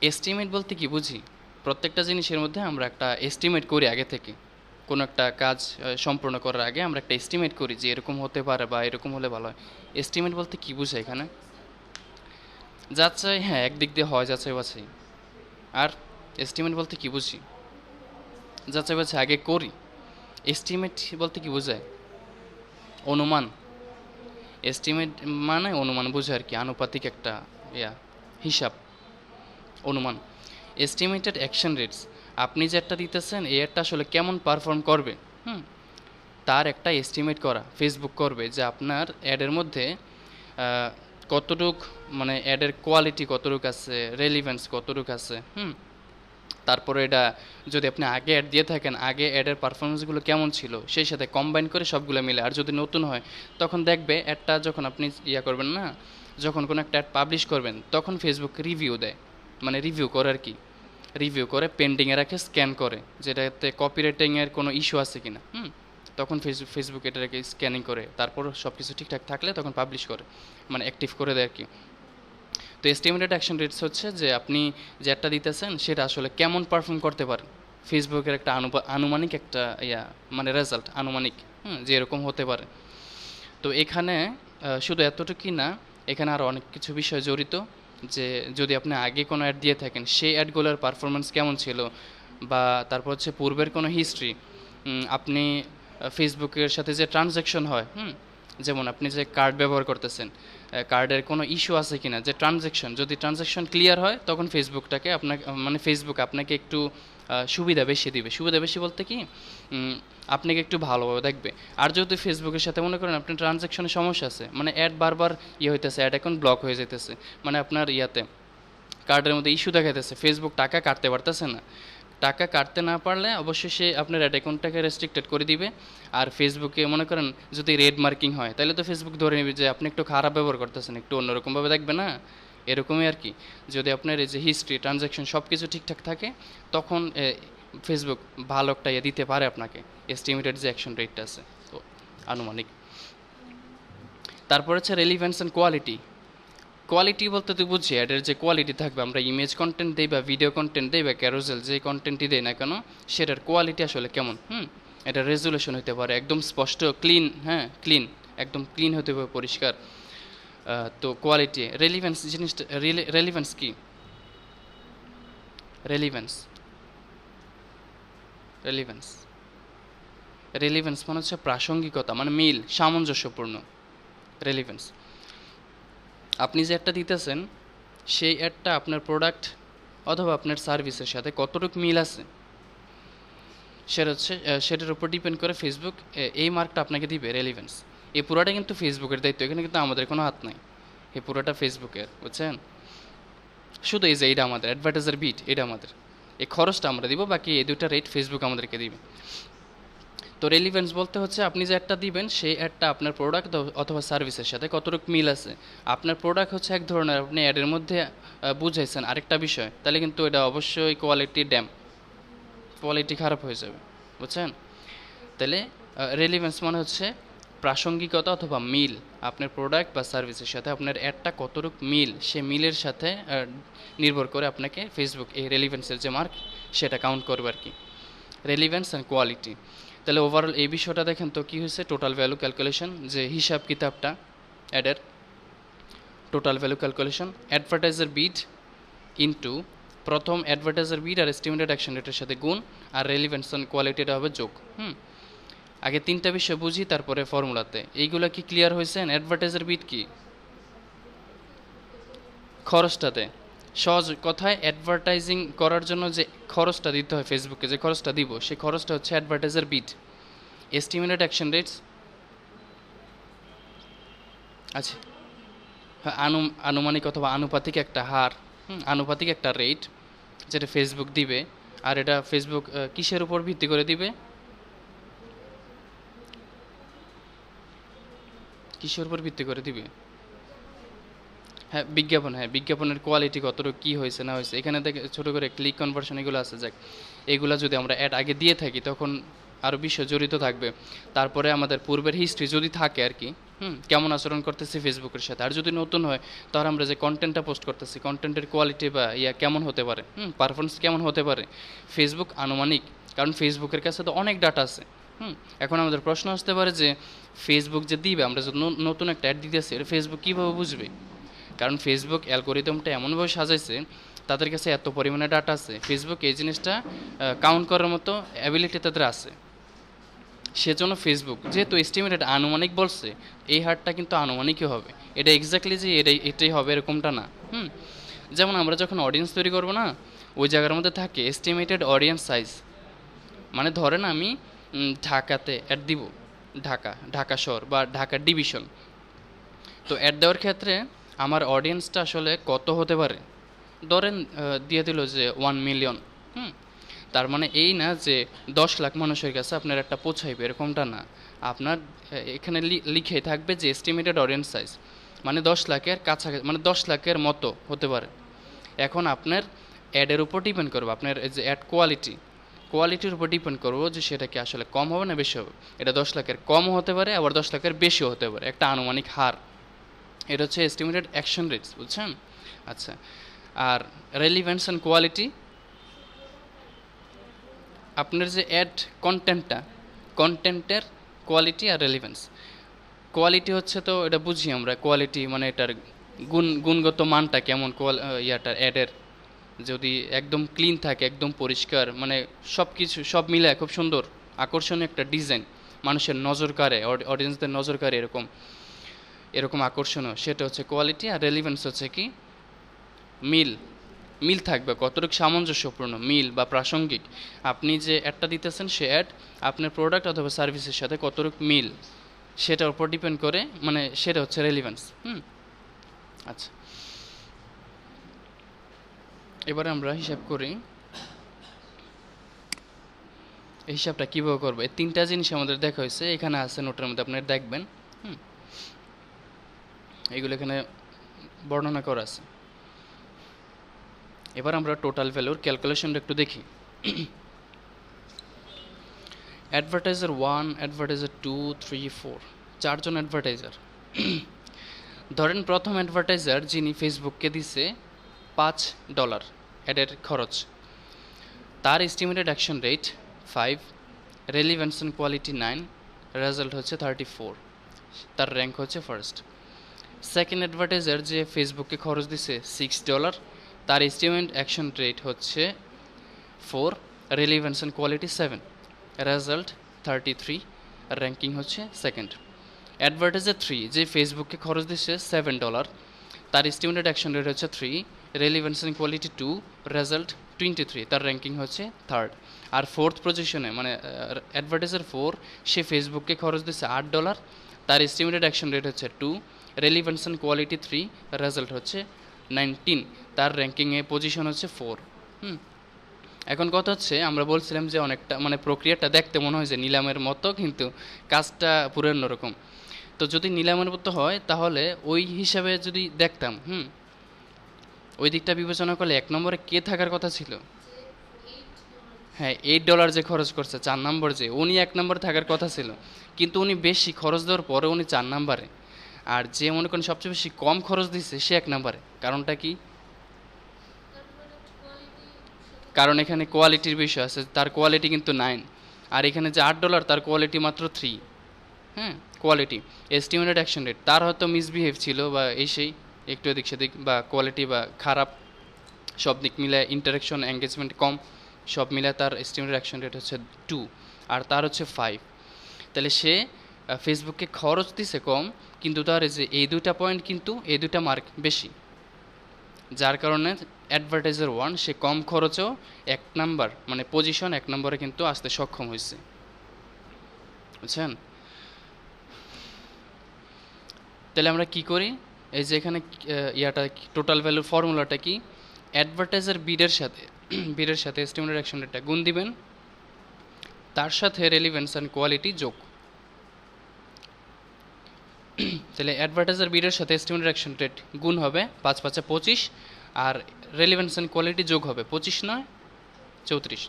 এস্টিমেট বলতে কি বুঝি? প্রত্যেকটা জিনিসের মধ্যে আমরা একটা এস্টিমেট করি আগে থেকে, কোনো একটা কাজ সম্পূর্ণ করার আগে আমরা একটা এস্টিমেট করি যে এরকম হতে পারে বা এরকম হলে ভালো হয়। এস্টিমেট বলতে কি বুঝে এখানে? যাচাই, হ্যাঁ একদিক দিয়ে হয় যাচাই বাছাই। আর এস্টিমেট বলতে কি বুঝি? যাচাই বাছাই আগে করি। এস্টিমেট বলতে কি বোঝায়? অনুমান। এস্টিমেট মানে অনুমান বোঝায় আর কি, আনুপাতিক একটা হিসাব, অনুমান। এস্টিমেটেড অ্যাকশন রেটস, আপনি যে একটা দিতেছেন এই একটা আসলে কেমন পারফর্ম করবে, তার একটা এস্টিমেট করা ফেসবুক করবে, যে আপনার অ্যাডের মধ্যে কতটুক মানে অ্যাডের কোয়ালিটি কতটুক আছে, রেলিভেন্স কতটুক আছে। তারপরে এটা যদি আপনি আগে অ্যাড দিয়ে থাকেন, আগে অ্যাডের পারফরমেন্সগুলো কেমন ছিল সেই সাথে কম্বাইন করে সবগুলো মিলে, আর যদি নতুন হয় তখন দেখবে অ্যাডটা যখন আপনি করবেন না, যখন কোনো একটা অ্যাড পাবলিশ করবেন তখন ফেসবুক রিভিউ দেয়, মানে রিভিউ করে আর কি, রিভিউ করে পেন্ডিংয়ে রাখে, স্ক্যান করে যেটাতে কপিরাইটিংয়ের কোনো ইস্যু আছে কিনা। তখন ফেসবুক এটাকে স্ক্যানিং করে, তারপর সব কিছু ঠিকঠাক থাকলে তখন পাবলিশ করে, মানে অ্যাক্টিভ করে দেয় আর কি। তো এস্টিমেটেড অ্যাকশন রেটস হচ্ছে যে আপনি যে একটা দিতেছেন সেটা আসলে কেমন পারফর্ম করতে পারেন, ফেসবুকের একটা আনুমানিক একটা মানে রেজাল্ট আনুমানিক, যে এরকম হতে পারে। তো এখানে শুধু এতটুকুই না, এখানে আরও অনেক কিছু বিষয় জড়িত, যে যদি আপনি আগে কোনো অ্যাড দিয়ে থাকেন সেই অ্যাডগুলোর পারফরমেন্স কেমন ছিল, বা তারপর হচ্ছে পূর্বের কোনো হিস্ট্রি, আপনি ফেসবুকের সাথে যে ট্রানজ্যাকশন হয়, যেমন আপনি যে কার্ড ব্যবহার করতেছেন, কার্ডের কোনো ইস্যু আছে কিনা, যে ট্রানজ্যাকশন, যদি ট্রানজ্যাকশন ক্লিয়ার হয় তখন ফেসবুকটাকে আপনাকে, মানে ফেসবুক আপনাকে একটু সুবিধা বেশি দিবে। সুবিধা বেশি বলতে কি, আপনাকে একটু ভালোভাবে দেখবে। আর যদি ফেসবুকের সাথে মনে করেন আপনার ট্রানজ্যাকশনের সমস্যা আছে, মানে অ্যাড বারবার হইতেছে, অ্যাড এখন ব্লক হয়ে যেতেছে, মানে আপনার কার্ডের মধ্যে ইস্যু দেখাইতেছে, ফেসবুক টাকা কাটতে পারতেছে না, টাকা কাটতে না পারলে অবশ্যই সে আপনার অ্যাড অ্যাকাউন্টটাকে রেস্ট্রিক্টেড করে দিবে। আর ফেসবুকে মনে করেন যদি রেড মার্কিং হয় তাহলে তো ফেসবুক ধরে নেবে যে আপনি একটু খারাপ ব্যবহার করতেছেন, একটু অন্যরকমভাবে দেখবে না, এরকমই আর কি। যদি আপনার এই যে হিস্ট্রি, ট্রানজ্যাকশন সব কিছু ঠিকঠাক থাকে তখন ফেসবুক ভালো একটা দিতে পারে আপনাকে, এস্টিমেটেড যে অ্যাকশন রেটটা আছে, তো আনুমানিক। তারপর হচ্ছে রেলিভেন্স অ্যান্ড কোয়ালিটি। কোয়ালিটি বলতে তো বুঝছি অ্যাডের যে কোয়ালিটি থাকবে, আমরা ইমেজ কন্টেন্ট দিই বা ভিডিও কন্টেন্ট দিই বা ক্যারোসেল যে কন্টেন্টই দেই না কেন, সেটার কোয়ালিটি আসলে কেমন, এটা রেজুলেশন হতে পারে একদম স্পষ্ট, ক্লিন, ক্লিন, একদম ক্লিন হতে হবে, পরিষ্কার। তো কোয়ালিটি, রেলিভেন্স জিনিসটা, রেলিভেন্স কি, রেলিভেন্স, রেলিভেন্স রেলিভেন্স মানে হচ্ছে প্রাসঙ্গিকতা, মানে মিল, সামঞ্জস্যপূর্ণ, রেলিভেন্স। আপনি যে একটা দিতেছেন সেই অ্যাডটা আপনার প্রোডাক্ট অথবা আপনার সার্ভিসের সাথে কতটুকু মিল আছে, সেটা হচ্ছে সেটার উপর ডিপেন্ড করে ফেসবুক এই মার্কটা আপনাকে দিবে, রেলিভেন্স। এই পুরোটা কিন্তু ফেসবুকের দায়িত্ব, এখানে কিন্তু আমাদের কোনো হাত নাই, এই পুরোটা ফেসবুকের, বুঝছেন। শুধু এই যে এইটা আমাদের অ্যাডভার্টাইজার বিট, এটা আমাদের, এই খরচটা আমরা দিব, বাকি এই দুইটা রেট ফেসবুক আমাদেরকে দিবে। তো রেলিভেন্স বলতে হচ্ছে আপনি যে অ্যাডটা দিবেন সেই অ্যাডটা আপনার প্রোডাক্ট অথবা সার্ভিসের সাথে কতটুকু মিল আছে। আপনার প্রোডাক্ট হচ্ছে এক ধরনের, আপনি অ্যাডের মধ্যে বুঝাইছেন আরেকটা বিষয়, তাহলে কিন্তু এটা অবশ্যই কোয়ালিটি ড্যাম, কোয়ালিটি খারাপ হয়ে যাবে, বুঝছেন। তাহলে রেলিভেন্স মানে হচ্ছে প্রাসঙ্গিকতা অথবা মিল, আপনার প্রোডাক্ট বা সার্ভিসের সাথে আপনার অ্যাডটা কতটুকু মিল, সে মিলের সাথে নির্ভর করে আপনাকে ফেসবুক এই রেলিভেন্সের যে মার্ক সেটা কাউন্ট করবে আর কি, রেলিভেন্স অ্যান্ড কোয়ালিটি। তাহলে ওভারঅল এই বিষয়টা দেখেন তো কী হয়েছে, টোটাল ভ্যালু ক্যালকুলেশন, যে হিসাব কিতাবটা অ্যাডের টোটাল ভ্যালু ক্যালকুলেশন, অ্যাডভার্টাইজার বিড ইনটু প্রথম অ্যাডভার্টাইজার বিড আর এস্টিমেটেড অ্যাকশন রেটের সাথে গুণ, আর রেলিভেন্স অ্যান্ড কোয়ালিটিটা হবে যোগ। আগে তিনটা বিষয় বুঝি, তারপরে ফর্মুলাতে। এইগুলো কি ক্লিয়ার হয়েছেন? অ্যাডভার্টাইজার বিড কি, খরচটাতে, সহজ কথায় অ্যাডভার্টাইজিং করার জন্য যে খরচটা দিতে হয় ফেসবুকে, যে খরচটা দিব সেই খরচটা হচ্ছে অ্যাডভার্টাইজার বিড। এস্টিমেটেড অ্যাকশন রেটস, আচ্ছা, আনুমানিক অথবা আনুপাতিক একটা হার, আনুপাতিক একটা রেট যেটা ফেসবুক দিবে। আর এটা ফেসবুক কিসের উপর ভিত্তি করে দিবে, কিসের উপর ভিত্তি করে দিবে? বিজ্ঞাপন, বিজ্ঞাপনের কোয়ালিটি কতটুকু কী হয়েছে না হয়েছে, এখানে দেখে ছোটো করে ক্লিক কনভার্সন এগুলো আছে, যাক এগুলো যদি আমরা অ্যাড আগে দিয়ে থাকি তখন আরও বিষয় জড়িত থাকবে। তারপরে আমাদের পূর্বের হিস্ট্রি যদি থাকে আর কি, কেমন আচরণ করতেছি ফেসবুকের সাথে। আর যদি নতুন হয় তাহলে আমরা যে কন্টেন্টটা পোস্ট করতেছি কন্টেন্টের কোয়ালিটি বা কেমন হতে পারে, পারফরমেন্স কেমন হতে পারে, ফেসবুক আনুমানিক, কারণ ফেসবুকের কাছে তো অনেক ডাটা আছে। এখন আমাদের প্রশ্ন আসতে পারে যে ফেসবুক যে দিবে, আমরা যদি নতুন একটা অ্যাড দিতেছি এটা ফেসবুক কীভাবে বুঝবে? কারণ ফেসবুক অ্যালগোরিদমটা এমনভাবে সাজাইছে, তাদের কাছে এত পরিমাণে ডাটা আছে, ফেসবুক এই জিনিসটা কাউন্ট করার মতো অ্যাবিলিটি তাদের আছে। সেজন্য ফেসবুক যেহেতু এস্টিমেটেড আনুমানিক বলছে, এই হারটা কিন্তু আনুমানিকই হবে, এটা এক্স্যাক্টলি যে এটাই হবে এরকমটা না। যেমন আমরা যখন অডিয়েন্স তৈরি করবো না, ওই জায়গার মধ্যে থাকে এস্টিমেটেড অডিয়েন্স সাইজ, মানে ধরেন আমি ঢাকাতে অ্যাড দিব, ঢাকা শহর বা ঢাকা ডিভিশন, তো অ্যাড দেওয়ার ক্ষেত্রে আমার অডিয়েন্সটা আসলে কত হতে পারে, ধরেন দিয়ে দিল যে 1 মিলিয়ন। তার মানে এই না যে 10 লাখ মানুষের কাছে আপনার একটা পৌঁছাইবে, এরকমটা না। আপনার এখানে লিখে থাকবে যে এস্টিমেটেড অডিয়েন্স সাইজ, মানে 10 লাখের কাছাকাছি, মানে 10 লাখের মতো হতে পারে। এখন আপনার অ্যাডের উপর ডিপেন্ড করবে, আপনার এই যে অ্যাড কোয়ালিটির উপর ডিপেন্ড করবো যে সেটা কি আসলে কম হবে না বেশি হবে। এটা 10 লাখের কমও হতে পারে, আবার 10 লাখের বেশিও হতে পারে, একটা আনুমানিক হার। এটা হচ্ছে এস্টিমেটেড অ্যাকশন রেটস, বুঝছেন? আচ্ছা, আর রেলিভেন্স অ্যান্ড কোয়ালিটি, আপনার যে অ্যাড কন্টেন্টের কোয়ালিটি আর রেলিভেন্স। কোয়ালিটি হচ্ছে, তো এটা বুঝি আমরা, কোয়ালিটি মানে এটার গুণগত মানটা কেমন, ইয়াটার অ্যাডের যদি একদম ক্লিন থাকে, একদম পরিষ্কার, মানে সব কিছু সব মিলে খুব সুন্দর আকর্ষণীয় একটা ডিজাইন, মানুষের নজর কাড়ে, অডিয়েন্সদের নজর কাড়ে, এরকম এরকম আকর্ষণীয়, সেটা হচ্ছে কোয়ালিটি। আর রেলিভেন্স হচ্ছে কি, মিল থাকবে, কতটুকু সামঞ্জস্যপূর্ণ, মিল বা প্রাসঙ্গিক, আপনি যে অ্যাডটা দিতেছেন সে অ্যাড আপনার প্রোডাক্ট অথবা সার্ভিসের সাথে কতটুকু মিল, সেটার উপর ডিপেন্ড করে, মানে সেটা হচ্ছে রেলিভেন্স। আচ্ছা, এবারে আমরা হিসাব করি। এই হিসাবটা কীভাবে করবো, এই তিনটা জিনিস আমাদের দেখা হয়েছে, এখানে আছে নোটের মধ্যে, আপনারা দেখবেন। এইগুলো এখানে বর্ণনা করা আছে। এবার আমরা টোটাল ভ্যালুর ক্যালকুলেশনটা একটু দেখি। অ্যাডভার্টাইজার 1, অ্যাডভার্টাইজার 2, 3, 4, চারজন অ্যাডভার্টাইজার। ধরেন প্রথম অ্যাডভার্টাইজার যিনি ফেসবুককে দিছে $5 অ্যাডের খরচ, তার estimated action rate 5, relevance and quality 9, result হচ্ছে 34, তার র্যাঙ্ক হচ্ছে ফার্স্ট। সেকেন্ড অ্যাডভার্টাইজার যে ফেসবুককে খরচ দিছে $6, তার এস্টিমেট অ্যাকশন রেট হচ্ছে 4, relevance and quality 7, result 33, ranking হচ্ছে সেকেন্ড। অ্যাডভার্টাইজার 3 যে ফেসবুককে খরচ দিচ্ছে $7, তার এস্টিমেটেড অ্যাকশন রেট হচ্ছে 3, রেলিভেন্স অ্যান্ড কোয়ালিটি 2, রেজাল্ট 23, তার র্যাঙ্কিং হচ্ছে থার্ড। আর ফোর্থ পজিশনে মানে অ্যাডভার্টাইজার 4, সে ফেসবুককে খরচ দিচ্ছে $8, তার এস্টিমেটেড অ্যাকশন রেট হচ্ছে 2, রেলিভেন্স অ্যান্ড কোয়ালিটি 3, রেজাল্ট হচ্ছে 19, তার র্যাঙ্কিংয়ে পজিশন হচ্ছে 4। এখন কথা হচ্ছে, আমরা বলছিলাম যে অনেকটা মানে প্রক্রিয়াটা দেখতে মনে হয় যে নিলামের মতো, কিন্তু কাজটা পুরো অন্যরকম। তো যদি নিলামের মতো হয় তাহলে ওই হিসাবে যদি দেখতাম, ওই দিকটা বিবেচনা করলে 1 নম্বরে কে থাকার কথা ছিল? হ্যাঁ, $8 যে খরচ করছে 4 নম্বর, যে উনি 1 নম্বরে থাকার কথা ছিল, কিন্তু উনি বেশি খরচ দেওয়ার পরে উনি 4 নম্বরে। আর যে মনে করেন সবচেয়ে বেশি কম খরচ দিচ্ছে সে 1 নম্বরে। কারণটা কি? কারণ এখানে কোয়ালিটির বিষয় আছে, তার কোয়ালিটি কিন্তু 9, আর এখানে যে $8 তার কোয়ালিটি মাত্র 3। কোয়ালিটি, এস্টিমেটেড অ্যাকশন রেট, তার হয়তো মিসবিহেভ ছিল বা এই সেই একটু এদিক সেদিক, বা কোয়ালিটি বা খারাপ, সব দিক মিলে ইন্টারাকশন এঙ্গেজমেন্ট কম, সব মিলে তার এস্টিমেটেড অ্যাকশন রেট হচ্ছে 2, আর তার হচ্ছে 5। তাহলে সে ফেসবুককে খরচ দিছে কম, কিন্তু তার যে এই দুইটা পয়েন্ট, কিন্তু এই দুইটা মার্ক বেশি, যার কারণে অ্যাডভার্টাইজার 1 সে কম খরচেও 1 নাম্বার মানে পজিশন 1 নম্বরে কিন্তু আসতে সক্ষম হয়েছে, বুঝছেন? তাহলে আমরা কি করি, এই যে এখানে ইয়াটা টোটাল ভ্যালুর ফর্মুলাটা কি, অ্যাডভার্টাইজার বিডের সাথে এস্টিমেটেড অ্যাকশন রেটটা গুণ দিবেন, তার সাথে রেলিভেন্স অ্যান্ড কোয়ালিটি যোগ। তাহলে অ্যাডভার্টাইজার বিডের সাথে এস্টিমেটেড অ্যাকশন রেট গুণ হবে 5 5 25, আর রেলিভেন্স অ্যান্ড কোয়ালিটি যোগ হবে 25 9 34,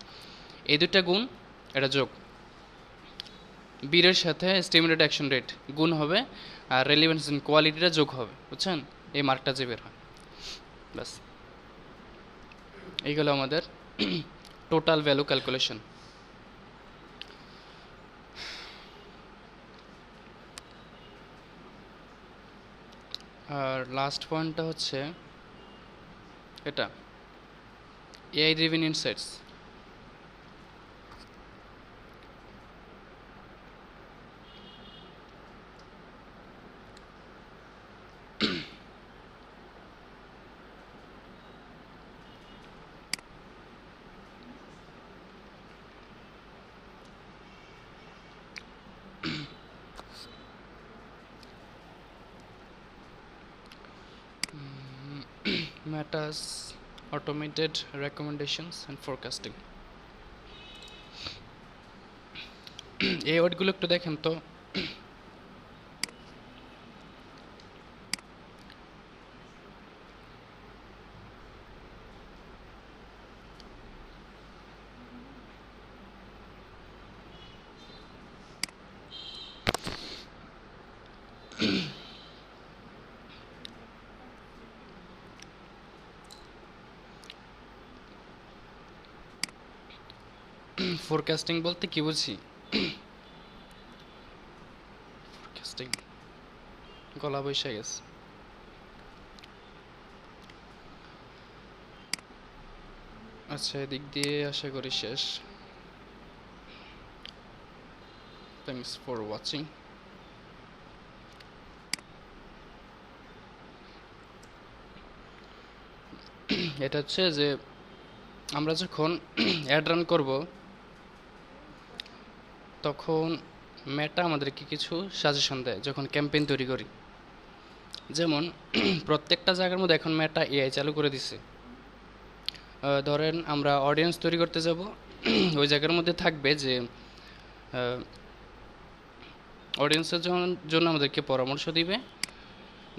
এই দুইটা গুণ, এটা যোগ। বিডের সাথে এস্টিমেটেড অ্যাকশন রেট গুণ হবে, আর রেলিভেন্স অ্যান্ড কোয়ালিটিটা যোগ হবে, বুঝছেন? এই মার্কটা যে বের হয়, ব্যাস। এইগুলো আমাদের টোটাল ভ্যালু ক্যালকুলেশন। আর লাস্ট পয়েন্টটা হচ্ছে এটা, AI driven insights. Meta's automated recommendations and forecasting. এই ওয়ার্ডগুলো একটু দেখেন তো। ফোরকাস্টিং বলতে কি বুঝি? ফোরকাস্টিং, গলা বৈশা গেছে। আচ্ছা, এদিক দিয়ে আশা করি শেষ। Thanks for watching. এটা হচ্ছে যে আমরা যখন অ্যাড রান করব তখন মেটা আমাদেরকে কিছু সাজেশন দেয় যখন ক্যাম্পেইন তৈরি করি। যেমন প্রত্যেকটা জায়গার মধ্যে এখন মেটা এআই চালু করে দিছে। ধরেন আমরা অডিয়েন্স তৈরি করতে যাব, ওই জায়গার মধ্যে থাকবে যে অডিয়েন্সের জন্য আমাদেরকে পরামর্শ দিবে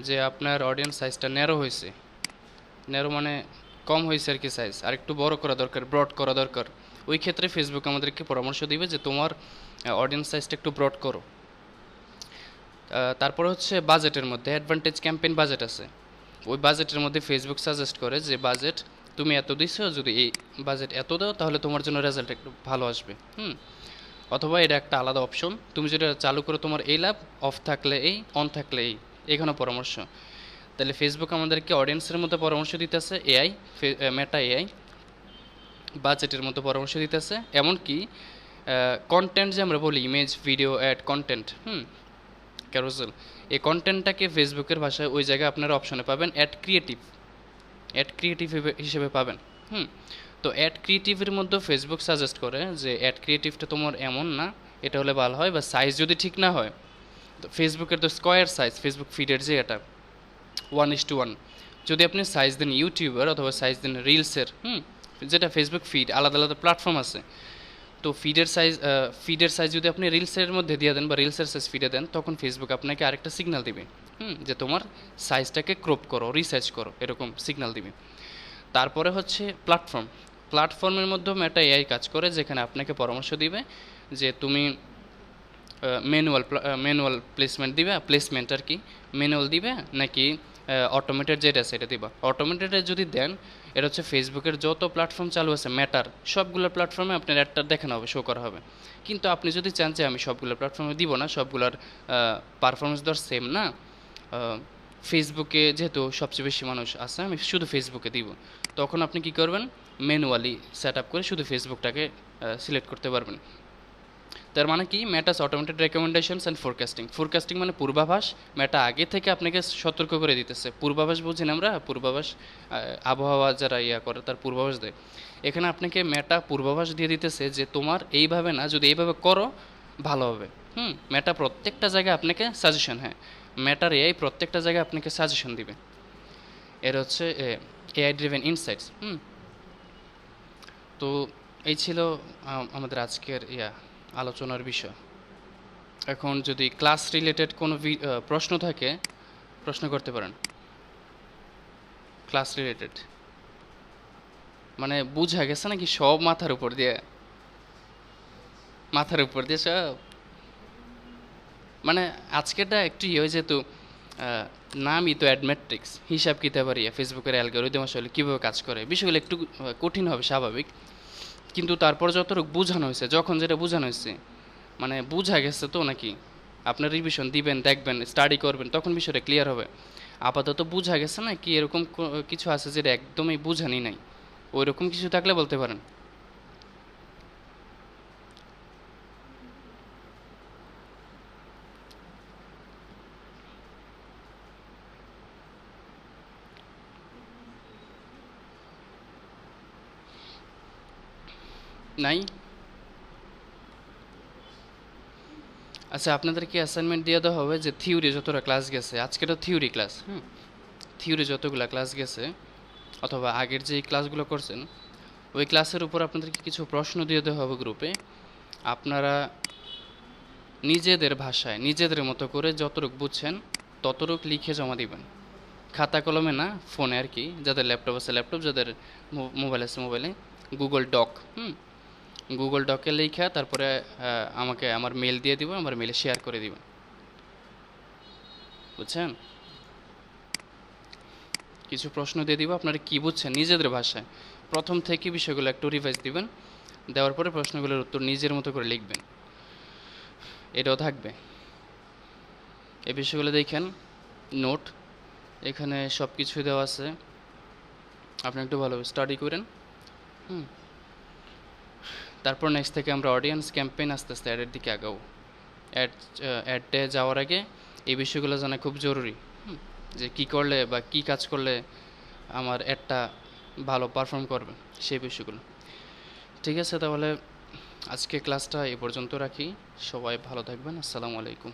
যে আপনার অডিয়েন্স সাইজটা ন্যারো হয়েছে, ন্যারো মানে কম হয়েছে আর কি সাইজ, আর একটু বড় করা দরকার, ব্রড করা দরকার। ওই ক্ষেত্রে ফেসবুক আমাদেরকে পরামর্শ দিবে যে তোমার অডিয়েন্স সাইজটা একটু ব্রড করো। তারপর হচ্ছে বাজেটের মধ্যে অ্যাডভান্টেজ ক্যাম্পেইন বাজেট আছে। ওই বাজেটের মধ্যে ফেসবুক সাজেস্ট করে যে বাজেট তুমি এত দিছো, যদি এই বাজেট এত দাও তাহলে তোমার জন্য রেজাল্ট একটু ভালো আসবে। অথবা এটা একটা আলাদা অপশন, তুমি যেটা চালু করো তোমার এই লাভ, অফ থাকলে এই, অন থাকলে এই, এখানে পরামর্শ। তাহলে ফেসবুক আমাদেরকে অডিয়েন্সের মধ্যে পরামর্শ দিতেছে, এআই মেটা এআই বাজেটের মধ্যে পরামর্শ দিতেছে। এমনকি কন্টেন্ট যে আমরা বলি image, video, ad, content, carousel, এই কন্টেন্টটাকে ফেসবুকের ভাষায় ওই জায়গায় আপনারা অপশনে পাবেন অ্যাড ক্রিয়েটিভ, অ্যাড ক্রিয়েটিভ হিসেবে পাবেন। তো অ্যাড ক্রিয়েটিভের মধ্যে ফেসবুক সাজেস্ট করে যে অ্যাড ক্রিয়েটিভটা তোমার এমন না, এটা হলে ভালো হয়, বা সাইজ যদি ঠিক না হয়, তো ফেসবুকের তো স্কোয়ার সাইজ, ফেসবুক ফিডের যে এটা 1:1, যদি আপনি সাইজ দেন ইউটিউবার অথবা সাইজ দেন রিলসের, যেটা ফেসবুক ফিড, আলাদা আলাদা প্ল্যাটফর্ম আছে, তো ফিডের সাইজ যদি আপনি রিলসের মধ্যে দিয়ে দেন বা রিলসের সাইজ ফিডে দেন, তখন ফেসবুক আপনাকে আরেকটা সিগন্যাল দিবে, যে তোমার সাইজটাকে ক্রপ করো, রিসার্চ করো, এরকম সিগন্যাল দিবে। তারপরে হচ্ছে প্ল্যাটফর্মের মধ্যে মেটা এআই কাজ করে, যেখানে আপনাকে পরামর্শ দিবে যে তুমি ম্যানুয়াল প্লেসমেন্ট দিবে, প্লেসমেন্ট আর কি ম্যানুয়াল দিবে নাকি অটোমেটেড যেটা সেটা দিবা। অটোমেটেডে যদি দেন, এটা হচ্ছে ফেসবুকের যত প্ল্যাটফর্ম চালু আছে মেটার, সবগুলো প্ল্যাটফর্মে আপনার অ্যাডটা দেখানো হবে, শো করা হবে। কিন্তু আপনি যদি চান যে আমি সবগুলো প্ল্যাটফর্মে দিব না, সবগুলোর পারফরমেন্স দর সেম না, ফেসবুকে যেহেতু সবচেয়ে বেশি মানুষ আছে, আমি শুধু ফেসবুকে দিব, তখন আপনি কি করবেন, ম্যানুয়ালি সেট আপ করে শুধু ফেসবুকটাকে সিলেক্ট করতে পারবেন। তার মানে কি, মেটাস অটোমেটেড রেকমেন্ডেশনস অ্যান্ড ফোরকাস্টিং মানে পূর্বাভাস। মেটা আগে থেকে আপনাকে সতর্ক করে দিতেছে। পূর্বাভাস বুঝিনা আমরা, পূর্বাভাস আবহাওয়া যারা করে তার পূর্বাভাস দেয়। এখানে আপনাকে মেটা পূর্বাভাস দিয়ে দিতেছে যে তোমার এইভাবে না, যদি এইভাবে করো ভালো হবে। মেটা প্রত্যেকটা জায়গায় আপনাকে সাজেশন, মেটার এআই প্রত্যেকটা জায়গায় আপনাকে সাজেশন দিবে। এর হচ্ছে এআই ড্রিভেন ইনসাইটস। তো এই ছিল আমাদের আজকের আলোচনার বিষয়। এখন যদি ক্লাস রিলেটেড কোনো প্রশ্ন থাকে, প্রশ্ন করতে পারেন। ক্লাস রিলেটেড মানে বুঝা গেছে নাকি সব মাথার উপর দিয়ে, সব, মানে আজকেরটা একটু যেহেতু নামই তো অ্যাডমেট্রিক্স, হিসাব কিতাব আর ফেসবুকের অ্যালগরিদম আসলে কীভাবে কাজ করে, বিষয়গুলো একটু কঠিন হবে স্বাভাবিক, কিন্তু তারপর যতটুকু বোঝানো হয়েছে, যখন যেটা বোঝানো হয়েছে মানে বোঝা গেছে তো নাকি, আপনার রিভিশন দিবেন, দেখবেন, স্টাডি করবেন, তখন বিষয়টা ক্লিয়ার হবে। আপাতত বোঝা গেছে না কি এরকম কিছু আছে যেটা একদমই বোঝানি নাই, ওই রকম কিছু থাকলে বলতে পারেন। নাই? আচ্ছা, আপনাদেরকে অ্যাসাইনমেন্ট দিয়ে দেওয়া হবে যে থিওরি যতটা ক্লাস গেছে, আজকে তো থিওরি ক্লাস, থিওরি যতগুলো ক্লাস গেছে অথবা আগের যে ক্লাসগুলো করছেন, ওই ক্লাসের উপর আপনাদেরকে কিছু প্রশ্ন দিয়ে দেওয়া হবে গ্রুপে। আপনারা নিজেদের ভাষায় নিজেদের মতো করে যতটুক বুঝছেন ততটুক লিখে জমা দিবেন, খাতা কলমে না, ফোনে আর কি। যাদের ল্যাপটপ আছে ল্যাপটপ, যাদের মোবাইল আছে মোবাইলে, গুগল ডক, গুগল ডকে লেখা তারপরে আমাকে আমার মেল দিয়ে দিব, আমার মেলে শেয়ার করে দিবেন, বুঝছেন? কিছু প্রশ্ন দিয়ে দিব, আপনারা কি বুঝছেন নিজেদের ভাষায়, প্রথম থেকে বিষয়গুলো একটু রিভাইজ দিবেন, দেওয়ার পরে প্রশ্নগুলোর উত্তর নিজের মতো করে লিখবেন, এটাও থাকবে। এই বিষয়গুলো দেখেন, নোট এখানে সব কিছুই দেওয়া আছে, আপনি একটু ভালো স্টাডি করেন। হুম, তারপর নেক্সট থেকে আমরা অডিয়েন্স ক্যাম্পেইন আস্তে আস্তে অ্যাডের দিকে আগাবো। অ্যাডে যাওয়ার আগে এই বিষয়গুলো জানা খুব জরুরি। যে কি করলে বা কি কাজ করলে আমার অ্যাডটা ভালো পারফর্ম করবে, সেই বিষয়গুলো। ঠিক আছে, তাহলে আজকে ক্লাসটা এ পর্যন্ত রাখি। সবাই ভালো থাকবেন। আসসালামু আলাইকুম।